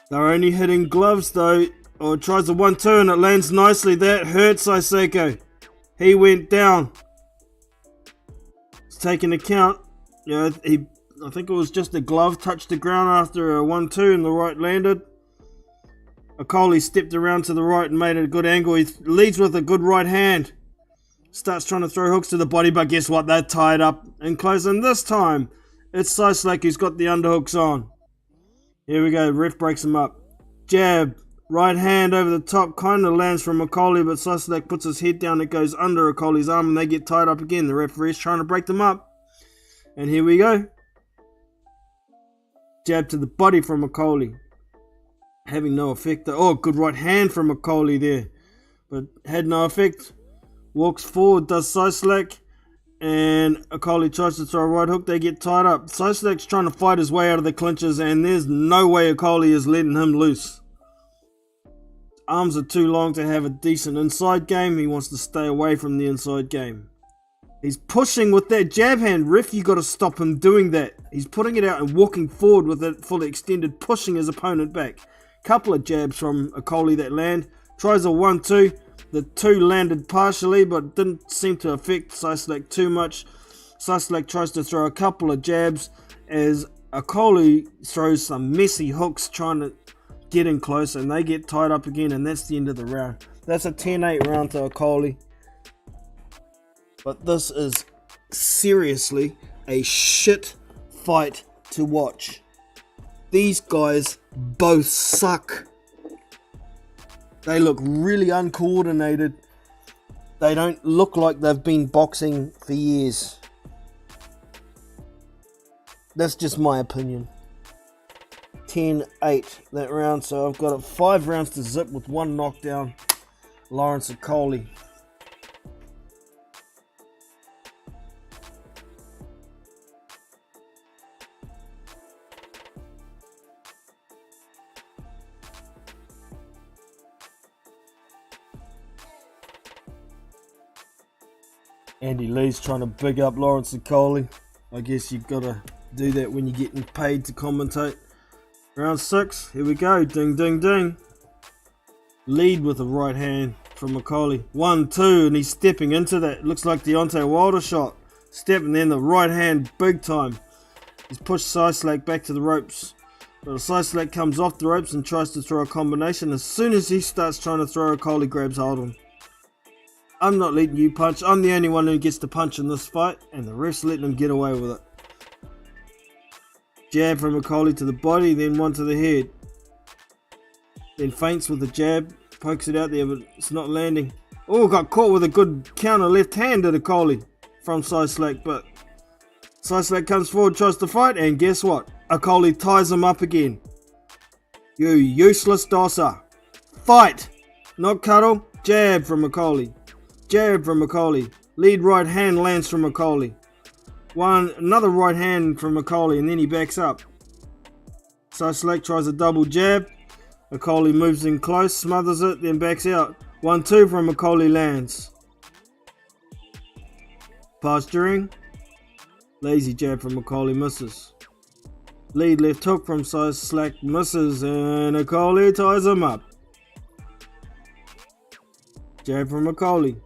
They're only hitting gloves though. Or tries a 1-2 and it lands nicely. That hurts Soseko. He went down. It's taking account. Yeah, I think it was just a glove touched the ground after a 1-2 and the right landed. Okolie stepped around to the right and made a good angle. He leads with a good right hand. Starts trying to throw hooks to the body, but guess what? They're tied up and close. And this time, it's Cieslak who's got the underhooks on. Here we go. Ref breaks him up. Jab. Right hand over the top, kind of lands from Okolie, but Cieslak puts his head down. It goes under Okolie's arm and they get tied up again. The referee's trying to break them up. And here we go. Jab to the body from Okolie. Having no effect. Oh, good right hand from Okolie there. But had no effect. Walks forward, does Cieslak. And Okolie tries to throw a right hook. They get tied up. Cieslak's trying to fight his way out of the clinches, and there's no way Okolie is letting him loose. arms are too long to have a decent inside game. He wants to stay away from the inside game. He's pushing with that jab hand. Ref, you got to stop him doing that. He's putting it out and walking forward with it fully extended, pushing his opponent back. Couple of jabs from Okolie that land. Tries a 1-2. The 2 landed partially, but didn't seem to affect Cieslak too much. Cieslak tries to throw a couple of jabs as Okolie throws some messy hooks trying to get in close, and they get tied up again, and that's the end of the round. That's a 10-8 round to Okolie. But this is seriously a shit fight to watch. These guys both suck. They look really uncoordinated. They don't look like they've been boxing for years. That's just my opinion. 10-8 that round, so I've got 5 rounds to zip with 1 knockdown. Laurence Okolie. Andy Lee's trying to big up Laurence Okolie. I guess you've got to do that when you're getting paid to commentate. Round 6, here we go. Ding, ding, ding. Lead with a right hand from Okolie. 1-2, and he's stepping into that. Looks like Deontay Wilder shot. Stepping in the right hand big time. He's pushed Cieslak back to the ropes. But Cieslak comes off the ropes and tries to throw a combination. As soon as he starts trying to throw, Okolie grabs hold of him. I'm not letting you punch. I'm the only one who gets to punch in this fight, and the ref's letting him get away with it. Jab from Okolie to the body, then one to the head. Then feints with the jab, pokes it out there, but it's not landing. Oh, got caught with a good counter left hand at Okolie from Cieslak, but Cieslak comes forward, tries to fight, and guess what? Okolie ties him up again. You useless dosser. Fight! Not cuddle. Jab from Okolie. Jab from Okolie. Lead right hand lands from Okolie. Another right hand from Okolie, and then he backs up. Cieslak tries a double jab. Okolie moves in close, smothers it, then backs out. 1-2 from Okolie lands. Posturing. Lazy jab from Okolie misses. Lead left hook from Cieslak misses, and Okolie ties him up. Jab from Okolie.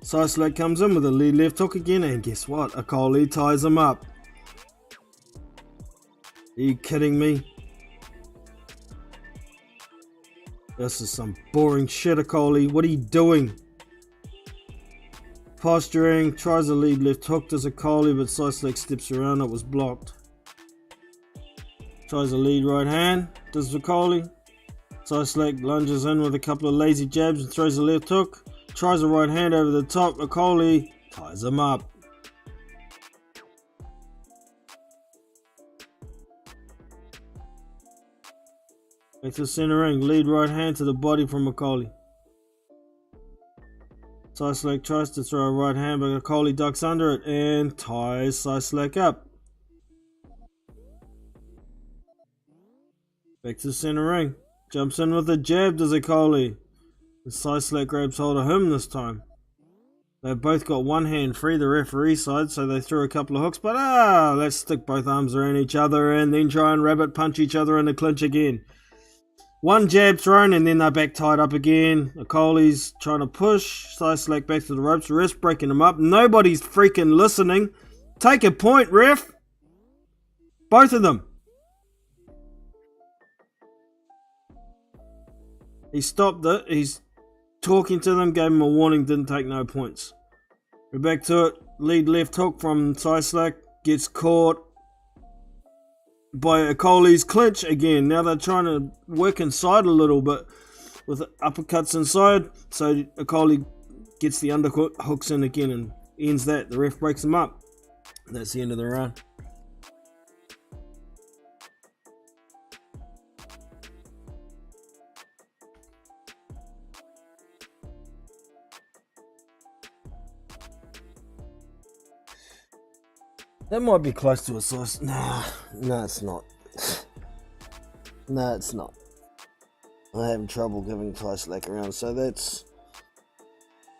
Cieslak comes in with a lead left hook again, and guess what? Okolie ties him up. Are you kidding me? This is some boring shit, Okolie. What are you doing? Posturing, tries a lead left hook, does Okolie, but Cieslak steps around, it was blocked. Tries a lead right hand, does Okolie. Cieslak lunges in with a couple of lazy jabs and throws a left hook. Tries a right hand over the top. Okolie ties him up. Back to the center ring. Lead right hand to the body from Okolie. Cieslak tries to throw a right hand, but Okolie ducks under it and ties Cieslak up. Back to the center ring. Jumps in with a jab, does Okolie. Cieslak grabs hold of him this time. They've both got one hand free, the referee side, so they threw a couple of hooks, but let's stick both arms around each other and then try and rabbit punch each other in the clinch again. One jab thrown and then they're back tied up again. Okolie's trying to push Cieslak back to the ropes, the ref's breaking him up. Nobody's freaking listening. Take a point, ref. Both of them. He stopped it. He's talking to them, gave him a warning, didn't take no points. We're back to it. Lead left hook from Cieslak. Gets caught by Okolie's clinch again. Now they're trying to work inside a little bit with uppercuts inside. So Okolie gets the underhooks in again and ends that. The ref breaks him up. That's the end of the round. That might be close to a size. Nah, no, it's not. No, it's not. I'm having trouble giving Cieslak around, so that's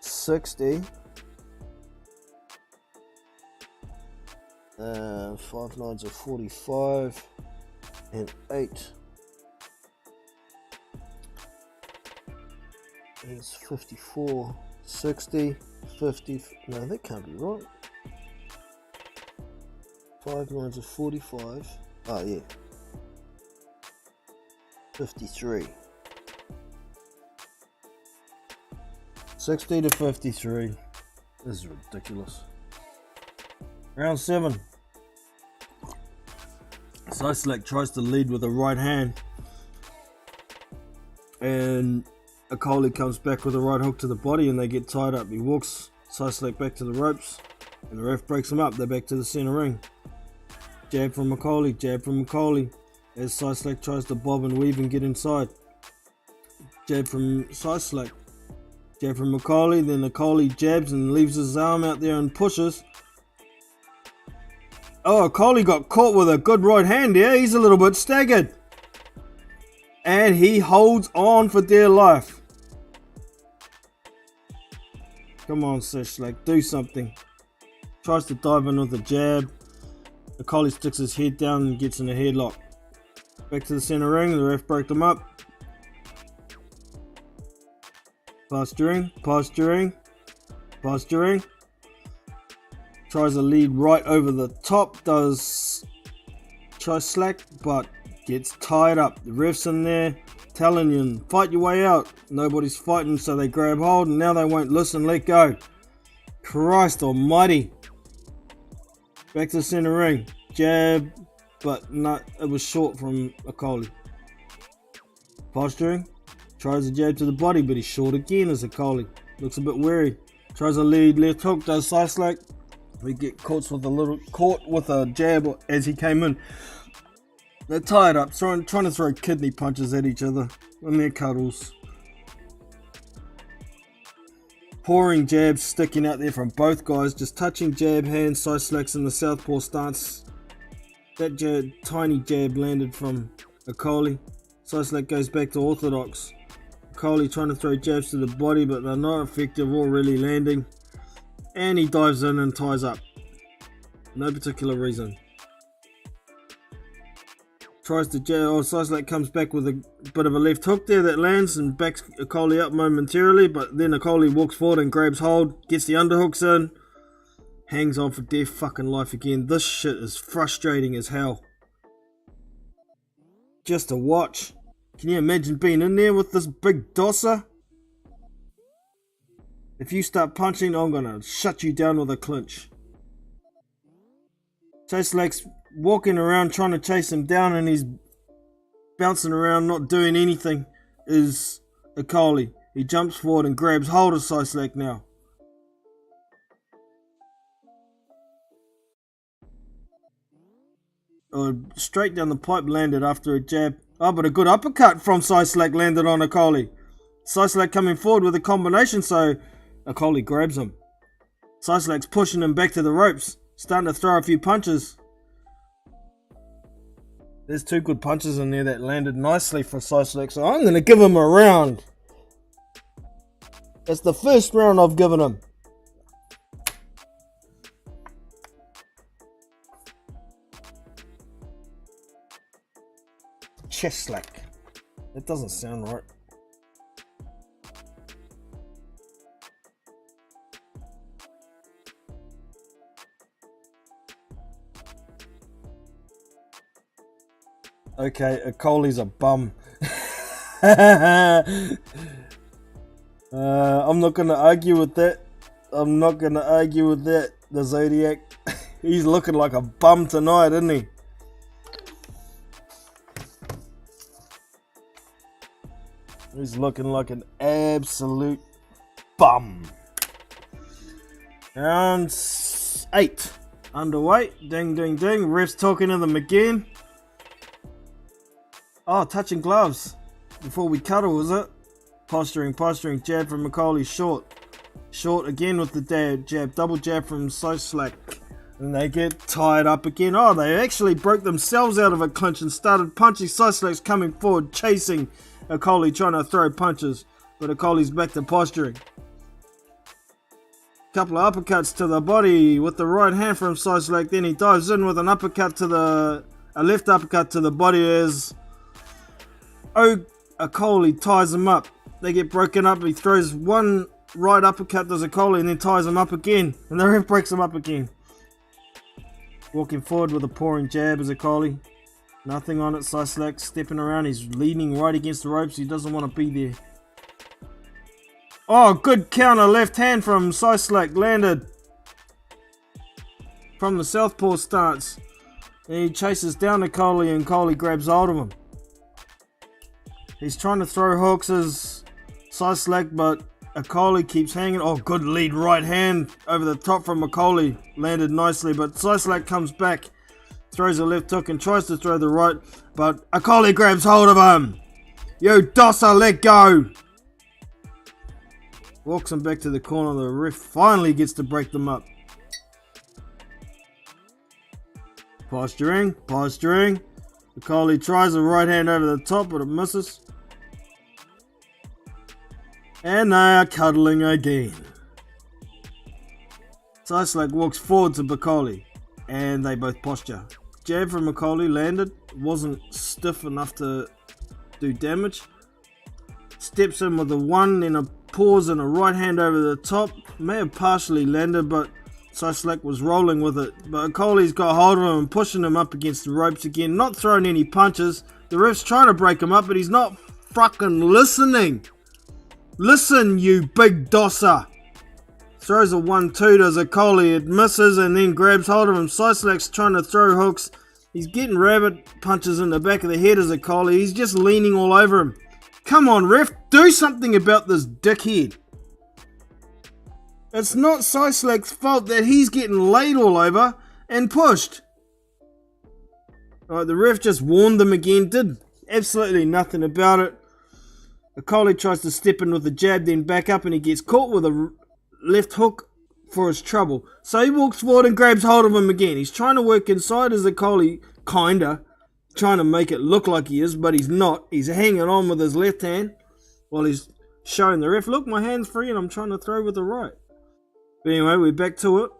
60. 5 9s are 45, and 8 is 54, 60, 50. No, that can't be right. 5 9s are 45. Oh, yeah. 53. 60 to 53. This is ridiculous. Round 7. Cieslak tries to lead with a right hand, and Okolie comes back with a right hook to the body, and they get tied up. He walks Cieslak back to the ropes, and the ref breaks him up. They're back to the center ring. Jab from Okolie, jab from Okolie, as Cieslak tries to bob and weave and get inside. Jab from Cieslak, jab from Okolie, then Okolie jabs and leaves his arm out there and pushes. Oh, Okolie got caught with a good right hand here. He's a little bit staggered. And he holds on for dear life. Come on, Cieslak, do something. Tries to dive in with a jab. Okolie sticks his head down and gets in a headlock. Back to the center ring. The ref broke them up. Posturing, posturing, posturing. Tries to lead right over the top, does Cieslak, but gets tied up. The ref's in there telling you, fight your way out. Nobody's fighting, so they grab hold, and now they won't listen, let go. Christ almighty. Back to the center ring. Jab, but not, it was short from Okolie. Posturing. Tries a jab to the body, but he's short again as Okolie. Looks a bit weary. Tries a lead left hook, does Cieslak. We get caught with a jab as he came in. They're tied up, trying to throw kidney punches at each other in their cuddles. Pouring jabs sticking out there from both guys, just touching jab hands. Cieslak's in the southpaw stance. That tiny jab landed from Okolie. Cieslak goes back to orthodox. Okolie trying to throw jabs to the body, but they're not effective or really landing. And he dives in and ties up. No particular reason. Tries to jab. Oh, Cieslak comes back with a bit of a left hook there that lands and backs Okolie up momentarily. But then Okolie walks forward and grabs hold. Gets the underhooks in. Hangs on for dear fucking life again. This shit is frustrating as hell. Just to watch. Can you imagine being in there with this big dosser? If you start punching, I'm gonna shut you down with a clinch. Cieslak's walking around trying to chase him down, and he's bouncing around not doing anything. Is Okolie. He jumps forward and grabs hold of Cieslak now. Straight down the pipe landed after a jab. Oh, but a good uppercut from Cieslak landed on Okolie. Cieslak coming forward with a combination, so Okolie grabs him. Cieslak's pushing him back to the ropes, starting to throw a few punches. There's 2 good punches in there that landed nicely for Cieslak, so I'm going to give him a round. That's the first round I've given him. Cieslak. That doesn't sound right. Okay, Okolie's a bum. I'm not going to argue with that. The Zodiac. He's looking like a bum tonight, isn't he? He's looking like an absolute bum. Round 8. Underway. Ding, ding, ding. Ref's talking to them again. Oh, touching gloves. Before we cuddle, was it? Posturing. Jab from Okolie. Short again with the jab. Double jab from Cieslak. And they get tied up again. Oh, they actually broke themselves out of a clinch and started punching. Cieslak's coming forward, chasing Okolie trying to throw punches, but Okolie's back to posturing. Couple of uppercuts to the body with the right hand from Cieslak. Then he dives in with an uppercut to a left uppercut to the body as Okolie ties him up. They get broken up. He throws one right uppercut to Okolie and then ties him up again. And the ref breaks him up again. Walking forward with a pouring jab as Okolie. Nothing on it. Cieslak stepping around. He's leaning right against the ropes. He doesn't want to be there. Oh, good counter left hand from Cieslak. Landed from the southpaw stance. And he chases down Okolie and Okolie grabs hold of him. He's trying to throw hooks as Cieslak, but Okolie keeps hanging. Oh, good lead right hand over the top from Okolie. Landed nicely, but Cieslak comes back. Throws a left hook and tries to throw the right, but Okolie grabs hold of him. Yo, Dossa, let go. Walks him back to the corner. The ref finally gets to break them up. Posturing. Okolie tries a right hand over the top, but it misses. And they are cuddling again. Cieslak walks forward to Okolie, and they both posture. Jab from Okolie landed. Wasn't stiff enough to do damage. Steps in with a one, then a pause and a right hand over the top. May have partially landed, but Cieslak was rolling with it. But Okolie's got hold of him and pushing him up against the ropes again. Not throwing any punches. The ref's trying to break him up, but he's not fucking listening. Listen, you big Dossa. Throws a 1-2 to Okolie. It misses and then grabs hold of him. Cieslak's trying to throw hooks. He's getting rabbit punches in the back of the head as Okolie. He's just leaning all over him. Come on, ref, do something about this dickhead. It's not Cieslak's fault that he's getting laid all over and pushed. Alright, the ref just warned them again, did absolutely nothing about it. Okolie tries to step in with a jab, then back up, and he gets caught with a left hook for his trouble. So he walks forward and grabs hold of him again. He's trying to work inside as Okolie, kinda. Trying to make it look like he is, but he's not. He's hanging on with his left hand while he's showing the ref, look, my hand's free and I'm trying to throw with the right. But anyway, we're back to it.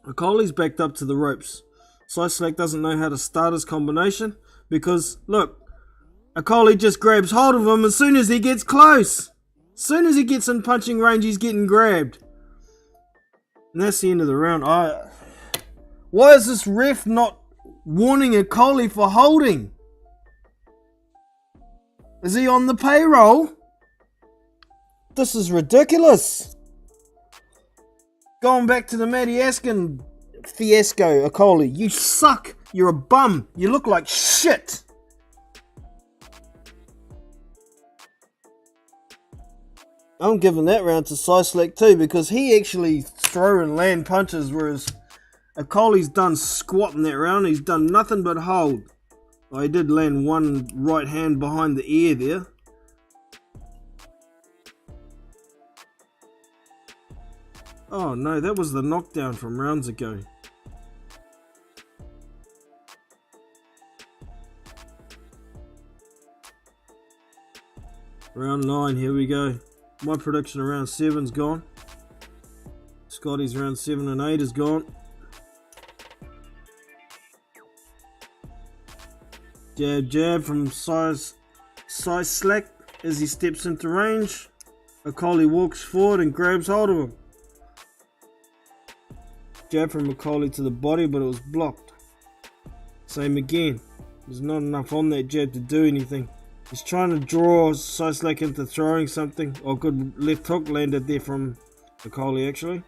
Okolie's backed up to the ropes. Cieslak doesn't know how to start his combination because, look, Okolie just grabs hold of him as soon as he gets close. As soon as he gets in punching range, he's getting grabbed. And that's the end of the round. Why is this ref not warning Okolie for holding? Is he on the payroll? This is ridiculous. Going back to the Matty Askin fiasco, Okolie, you suck. You're a bum. You look like shit. I'm giving that round to Cieslak too because he actually throw and land punches, whereas Okolie's done squat in that round. He's done nothing but hold. Well, he did land one right hand behind the ear there. Oh no, that was the knockdown from rounds ago. Round 9, here we go. My prediction of round 7's gone. Scotty's round 7 and 8 is gone. Jab, jab from Cieslak as he steps into range. Okolie walks forward and grabs hold of him. Jab from Okolie to the body, but it was blocked. Same again. There's not enough on that jab to do anything. He's trying to draw Cieslak into throwing something. Oh, good left hook landed there from Okolie actually.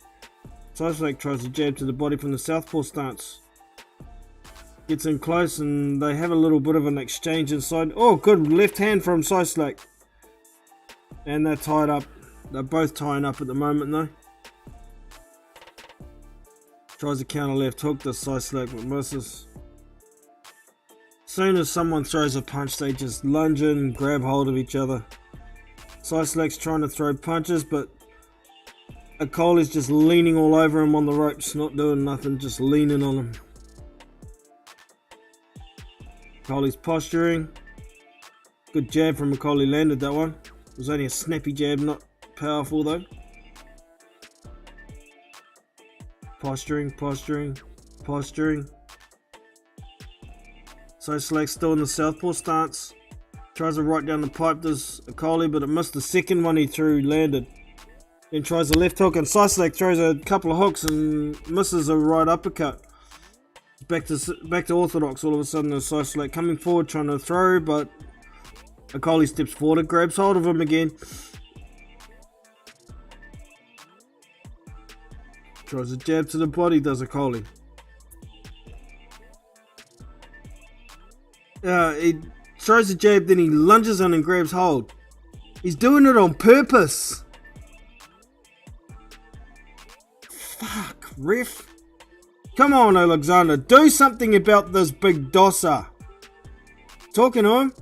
Cieslak tries to jab to the body from the southpaw stance. Gets in close and they have a little bit of an exchange inside. Oh, good left hand from Cieslak. And they're tied up. They're both tying up at the moment though. Tries a counter left hook to Cieslak but misses. Soon as someone throws a punch, they just lunge in and grab hold of each other. Cieslak's trying to throw punches, but Okolie's just leaning all over him on the ropes, not doing nothing, just leaning on him. Okolie's posturing. Good jab from Okolie, landed that one. It was only a snappy jab, not powerful though. Posturing. Cieslak still in the southpaw stance. Tries to right down the pipe, does Okolie, but it missed the second one he threw, landed. Then tries a left hook, and Cieslak throws a couple of hooks and misses a right uppercut. Back to orthodox all of a sudden. Cieslak coming forward trying to throw, but Okolie steps forward and grabs hold of him again. Tries a jab to the body, does Okolie. He throws a jab, then he lunges in and grabs hold. He's doing it on purpose. Fuck, ref. Come on, Alexander. Do something about this big dosser. Talking to him?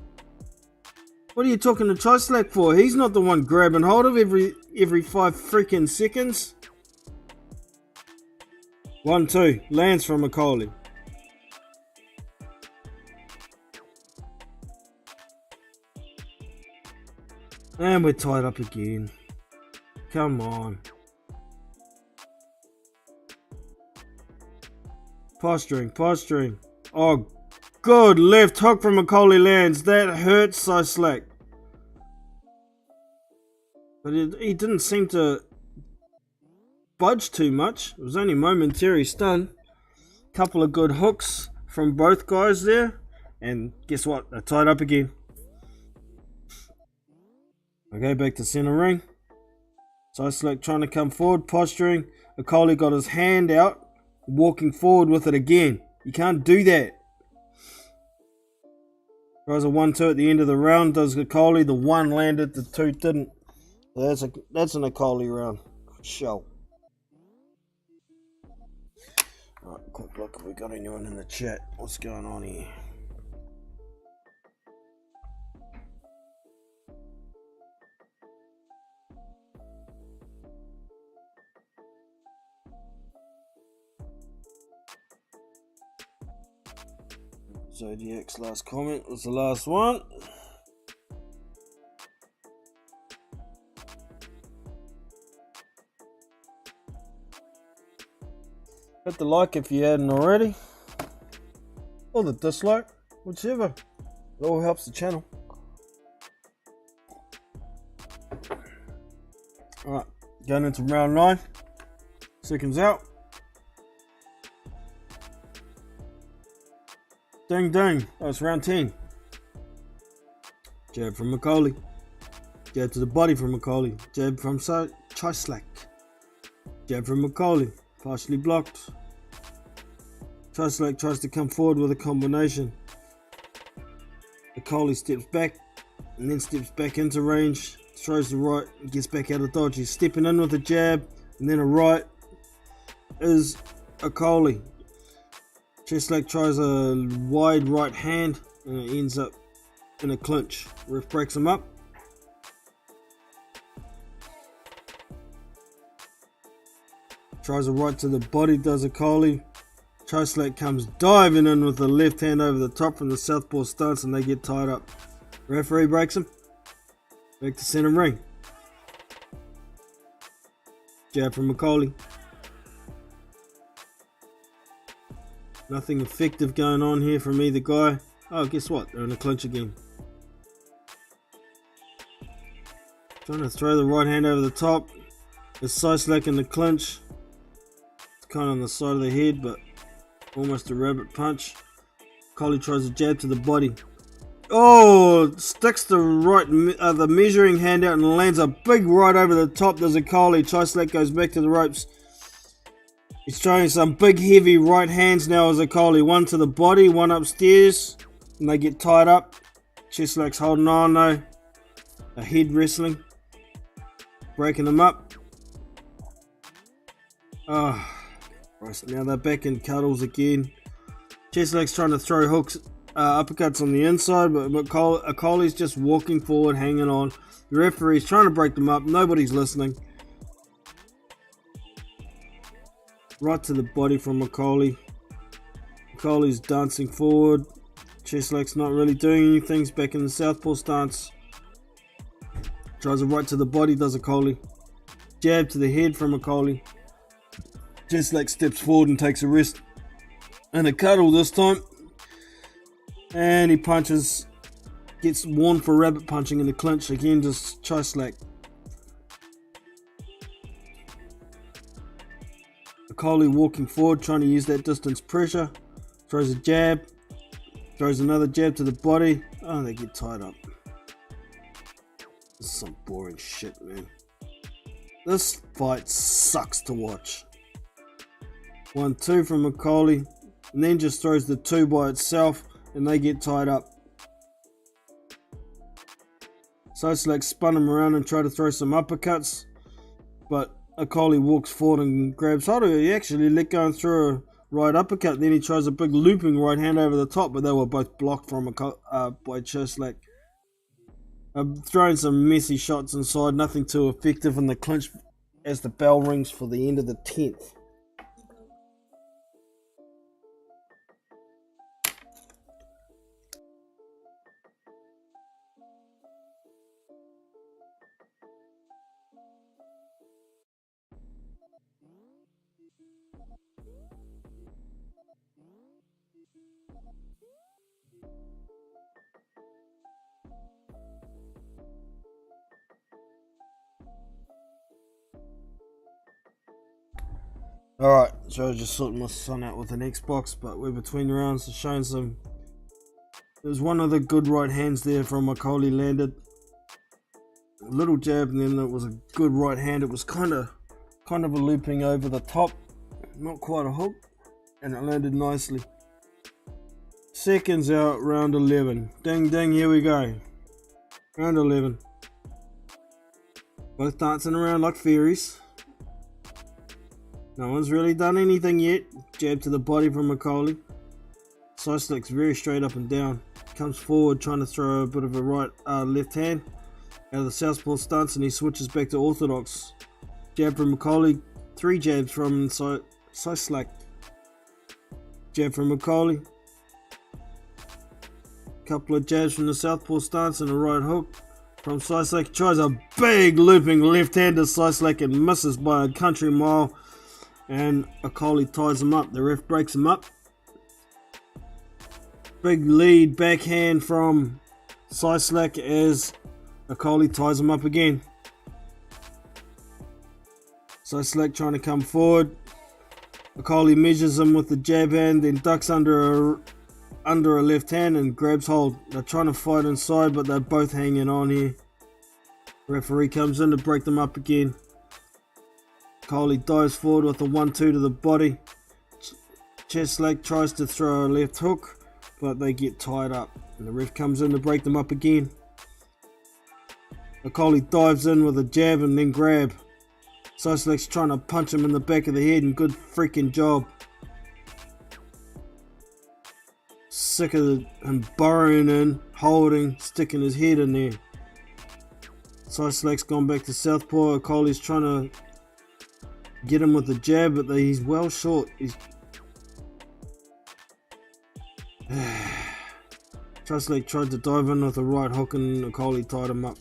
What are you talking to Cieslak for? He's not the one grabbing hold of every 5 freaking seconds. 1-2. Lands from Okolie. And we're tied up again. Come on. Posturing. Oh, good left hook from Okolie lands. That hurts Cieslak. But he didn't seem to budge too much. It was only momentary stun. Couple of good hooks from both guys there. And guess what? They're tied up again. Okay, back to center ring. Cieslak trying to come forward, posturing. Okolie got his hand out, walking forward with it again. You can't do that. Tries a 1-2 at the end of the round, does Okolie. The 1 landed, the 2 didn't. That's an Okolie round. Show. Alright, quick look if we got anyone in the chat. What's going on here? Zodiac's last comment was the last one. Hit the like if you hadn't already, or the dislike, whichever. It all helps the channel. Alright, going into round 9. Seconds out. Ding ding. Oh, it's round 10. Jab from Okolie. Jab to the body from Okolie. Jab from Cieslak. Jab from Okolie. Partially blocked. Cieslak tries to come forward with a combination. Okolie steps back and then steps back into range. Throws the right and gets back out of dodge. He's stepping in with a jab and then a right is Okolie. Cieslak tries a wide right hand and it ends up in a clinch. Ref breaks him up. Tries a right to the body, does Okolie. Cieslak comes diving in with the left hand over the top from the southpaw stance and they get tied up. Referee breaks him. Back to center ring. Jab from Okolie. Nothing effective going on here from either guy. Oh, guess what? They're in a clinch again. Trying to throw the right hand over the top. It's Cieslak in the clinch. It's kind of on the side of the head, but almost a rabbit punch. Okolie tries a jab to the body. Oh, sticks the the measuring hand out and lands a big right over the top. There's Okolie. Cieslak goes back to the ropes. He's throwing some big heavy right hands now as Okolie. One to the body, one upstairs. And they get tied up. Cieslak's holding on though. A head wrestling. Breaking them up. Oh, right, now they're back in cuddles again. Cieslak's trying to throw hooks, uppercuts on the inside, but Okolie's just walking forward, hanging on. The referee's trying to break them up. Nobody's listening. Right to the body from Okolie. Okolie's dancing forward. Cieslak's not really doing anything. He's back in the southpaw stance. Tries a right to the body, does Okolie. Jab to the head from Okolie. Cieslak steps forward and takes a rest. And a cuddle this time. And he punches. Gets warned for rabbit punching in the clinch. Again, just Cieslak. Okolie walking forward, trying to use that distance pressure. Throws a jab. Throws another jab to the body. Oh, they get tied up. This is some boring shit, man. This fight sucks to watch. 1-2 from Okolie. And then just throws the 2 by itself. And they get tied up. Cieslak spun him around and tried to throw some uppercuts. But Okolie walks forward and grabs hold of it. He actually let go and threw a right uppercut. Then he tries a big looping right hand over the top, but they were both blocked from by Cieslak. Throwing some messy shots inside, nothing too effective in the clinch as the bell rings for the end of the 10th. Alright, so I was just sorting my son out with an Xbox, but we're between rounds, showing some. There was one of the good right hands there from Okolie landed. A little jab, and then it was a good right hand. It was kind of a looping over the top, not quite a hook, and it landed nicely. Seconds out, round 11. Ding ding, here we go. Round 11. Both dancing around like fairies. No one's really done anything yet. Jab to the body from Okolie. Cieslak's very straight up and down. Comes forward trying to throw a bit of a right left hand out of the southpaw stance, and he switches back to orthodox. Jab from Okolie. 3 jabs from Cieslak. Jab from Okolie. Couple of jabs from the southpaw stance and a right hook from Cieslak. Tries a big looping left hand to Cieslak and misses by a country mile. And Okolie ties him up. The ref breaks him up. Big lead backhand from Cieslak as Okolie ties him up again. Cieslak trying to come forward. Okolie measures him with the jab hand, then ducks under a left hand and grabs hold. They're trying to fight inside, but they're both hanging on here. Referee comes in to break them up again. Okolie dives forward with a 1-2 to the body. Cieslak tries to throw a left hook, but they get tied up. And the ref comes in to break them up again. Okolie dives in with a jab and then grab. Cieslak's trying to punch him in the back of the head, and good freaking job. Sick of him burrowing in, holding, sticking his head in there. Cieslak's gone back to southpaw. Okolie's trying to get him with the jab, but he's well short. Cieslak tried to dive in with a right hook and Okolie tied him up.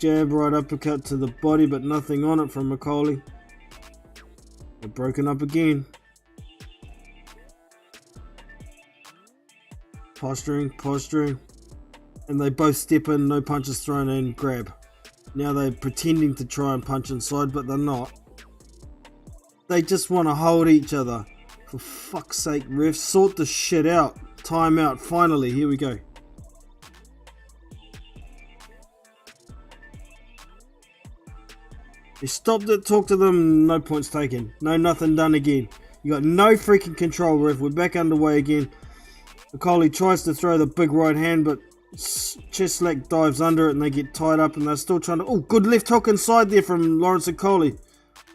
Jab, right uppercut to the body, but nothing on it from Okolie. They're broken up again. Posturing. And they both step in, no punches thrown in, grab. Now they're pretending to try and punch inside, but they're not. They just want to hold each other. For fuck's sake, refs, sort this shit out. Time out, finally, here we go. They stopped it, talked to them, no points taken. No nothing done again. You got no freaking control, ref. We're back underway again. Okolie tries to throw the big right hand, but Cieslak dives under it and they get tied up, and they're still trying to... Oh, good left hook inside there from Laurence Okolie.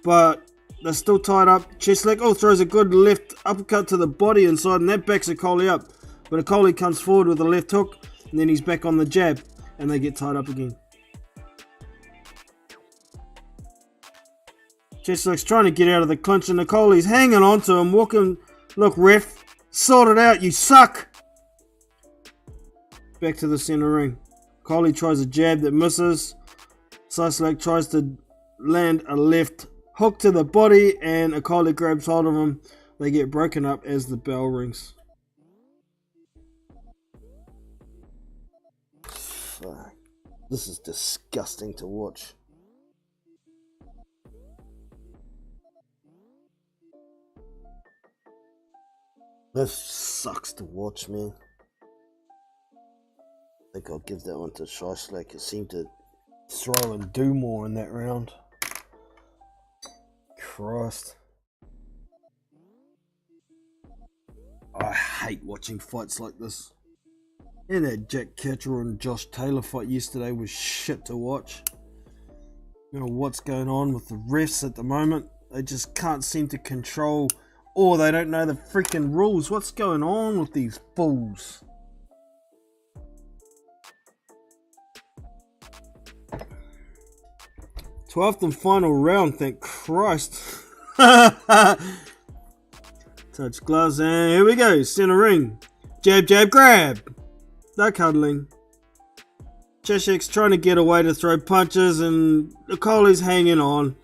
But they're still tied up. Cieslak throws a good left uppercut to the body inside, and that backs Okolie up. But Okolie comes forward with a left hook, and then he's back on the jab, and they get tied up again. Cieslak's trying to get out of the clinch, and Okolie's hanging on to him, walking... Look, ref, Sort it out, you suck! Back to the center ring. Okolie tries a jab that misses. Cieslak tries to land a left hook to the body, and Okolie grabs hold of him. They get broken up as the bell rings. Fuck. This is disgusting to watch. This sucks to watch, man. I think I'll give that one to Cieslak. It seemed to throw and do more in that round. Christ. I hate watching fights like this. And that Jack Catcher and Josh Taylor fight yesterday was shit to watch. You know what's going on with the refs at the moment. They just can't seem to control, or they don't know the freaking rules. What's going on with these fools? 12th and final round, thank Christ. Touch gloves, and here we go. Center ring. Jab, jab, grab. No cuddling. Cieslak's trying to get away to throw punches, and Okolie's hanging on.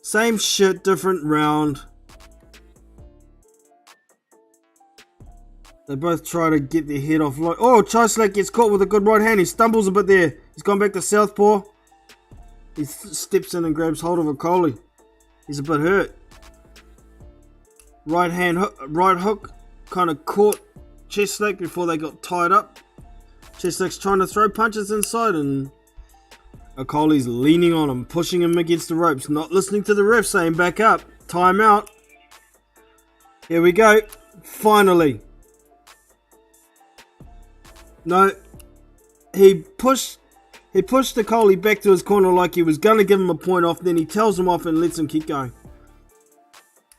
Same shit, different round. They both try to get their head off. Oh, Cieslak gets caught with a good right hand. He stumbles a bit there. He's gone back to southpaw. He steps in and grabs hold of Okolie. He's a bit hurt. Right hook kind of caught Cieslak before they got tied up. Cieslak's trying to throw punches inside, and Okolie's leaning on him, pushing him against the ropes, not listening to the ref saying back up, time out. Here we go, finally. No, he pushed Okolie back to his corner like he was going to give him a point off, then he tells him off and lets him keep going.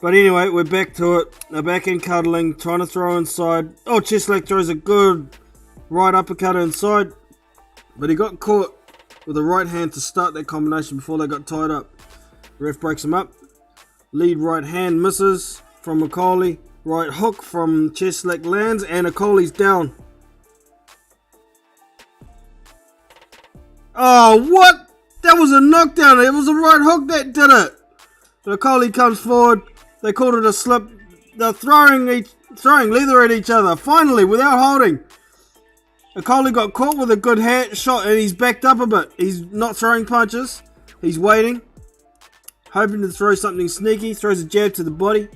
But anyway, we're back to it. They're back in cuddling, trying to throw inside. Oh, Cieslak throws a good right uppercut inside, but he got caught with a right hand to start that combination before they got tied up. Ref breaks him up. Lead right hand misses from Okolie. Right hook from Cieslak lands, and Okolie's down. Oh, what? That was a knockdown. It was a right hook that did it. Okolie comes forward. They called it a slip. They're throwing leather at each other. Finally, without holding. Okolie got caught with a good hand shot, and he's backed up a bit. He's not throwing punches. He's waiting. Hoping to throw something sneaky. Throws a jab to the body.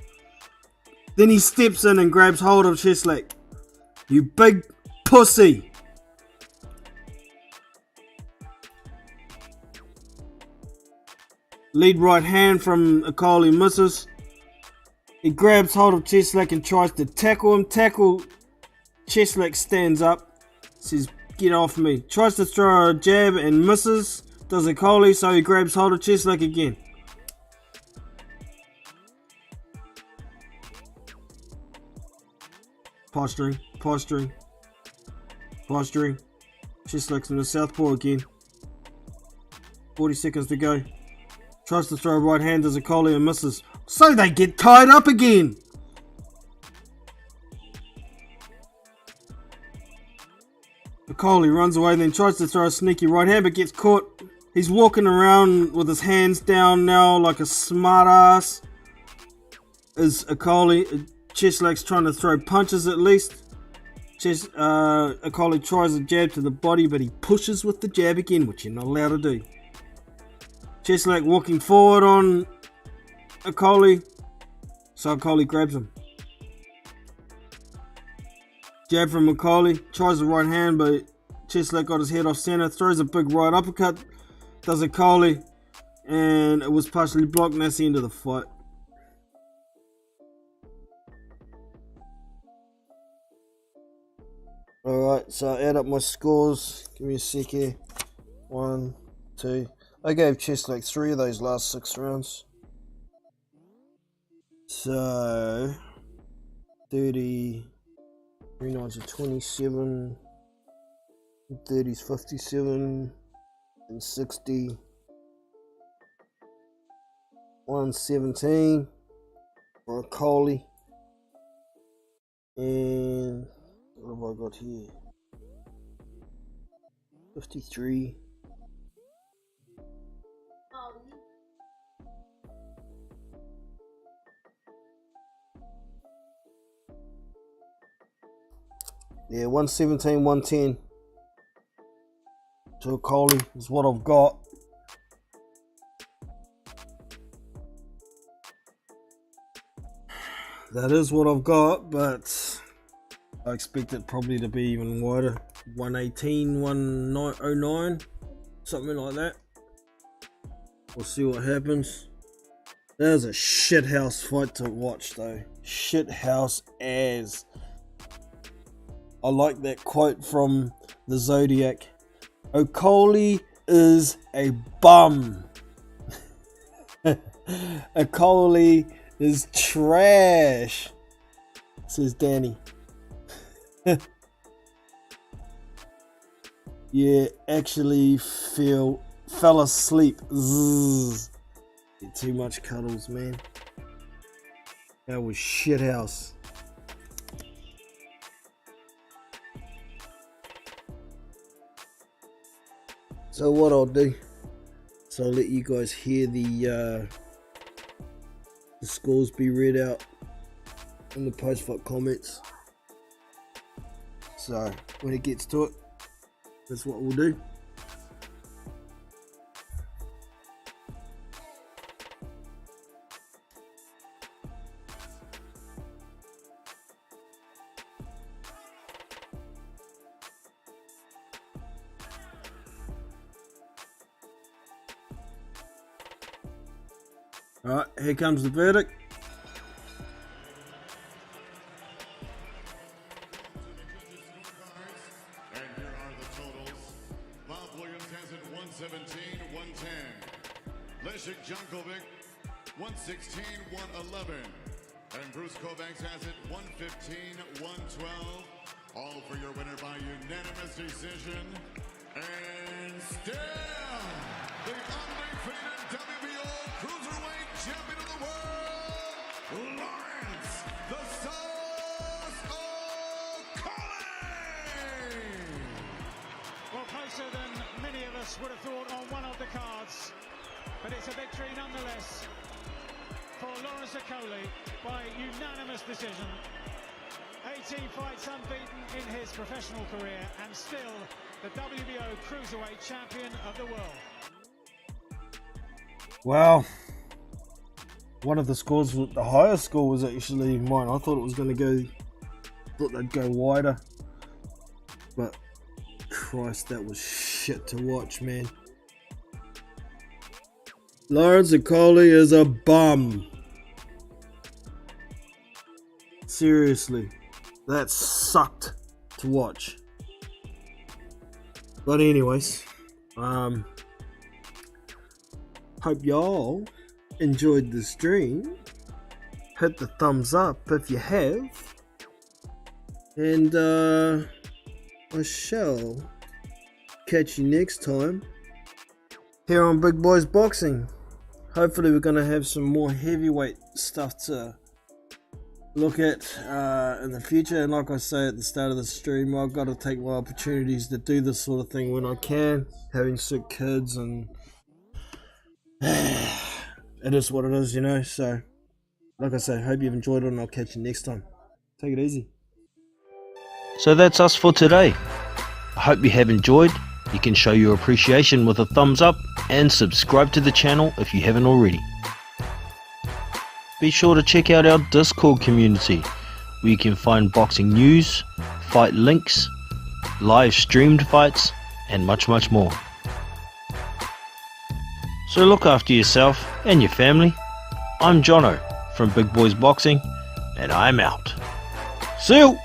Then he steps in and grabs hold of Cieslak. You big pussy. Lead right hand from Okolie misses. He grabs hold of Cieslak and tries to tackle him. Cieslak stands up. Says, get off me. Tries to throw a jab and misses. Does Okolie, so he grabs hold of Cieslak again. Posturing. Cieslak's in the southpaw again. 40 seconds to go. Tries to throw a right hand, does Okolie and misses. So they get tied up again. Okolie runs away, then tries to throw a sneaky right hand, but gets caught. He's walking around with his hands down now like a smart ass. Is Okolie. Cieslak's trying to throw punches at least. Okolie tries a jab to the body, but he pushes with the jab again, which you're not allowed to do. Cieslak walking forward on Okolie, so Okolie grabs him. Jab from Okolie, tries the right hand, but Cieslak got his head off center, throws a big right uppercut, does Okolie, and it was partially blocked, and that's the end of the fight. Alright, so I add up my scores. Give me a sec here. 1, 2. I gave Cieslak 3 of those last 6 rounds. So 30, 39's are 27, 30's 57, and 60. 117 for Okolie. And what have I got here? 53. Yeah, 117, 110 to Okolie is what I've got. That is what I've got, but I expect it probably to be even wider. 118, 109, something like that. We'll see what happens. That was a shithouse fight to watch though. Shithouse as. I like that quote from the Zodiac. Okolie is a bum. Okolie is trash, says Danny. Yeah, actually fell asleep. Zzz. Too much cuddles, man. That was shithouse. So what I'll do, so I'll let you guys hear the scores be read out in the post-fight comments. So when it gets to it, that's what we'll do. Alright, here comes the verdict. And here are the totals. Bob Williams has it 117, 110. Leszek Jankovic, 116, 111. And Bruce Kovacs has it 115, 112. All for your winner by unanimous decision. And still, the undefeated WBO cruiserweight champion of the world, Laurence "The Sauce" Okolie! Well, closer than many of us would have thought on one of the cards, but it's a victory nonetheless for Laurence Okolie by unanimous decision. 18 fights unbeaten in his professional career and still the WBO cruiserweight champion of the world. Wow. One of the scores, the highest score was actually mine. I thought it was going to go, thought they'd go wider. But Christ, that was shit to watch, man. Laurence Okolie is a bum. Seriously, that sucked to watch. But anyways, hope y'all enjoyed the stream. Hit the thumbs up if you have. And I shall catch you next time here on Big Boys Boxing. Hopefully we're going to have some more heavyweight stuff to look at in the future. And like I say at the start of the stream, I've got to take my opportunities to do this sort of thing when I can. Having sick kids and it is what it is, you know. So like I say, hope you've enjoyed it and I'll catch you next time. Take it easy. So that's us for today. I hope you have enjoyed. You can show your appreciation with a thumbs up and subscribe to the channel if you haven't already. Be sure to check out our Discord community where you can find boxing news, fight links, live streamed fights and much more. So look after yourself and your family. I'm Jono from Big Boys Boxing and I'm out. See you!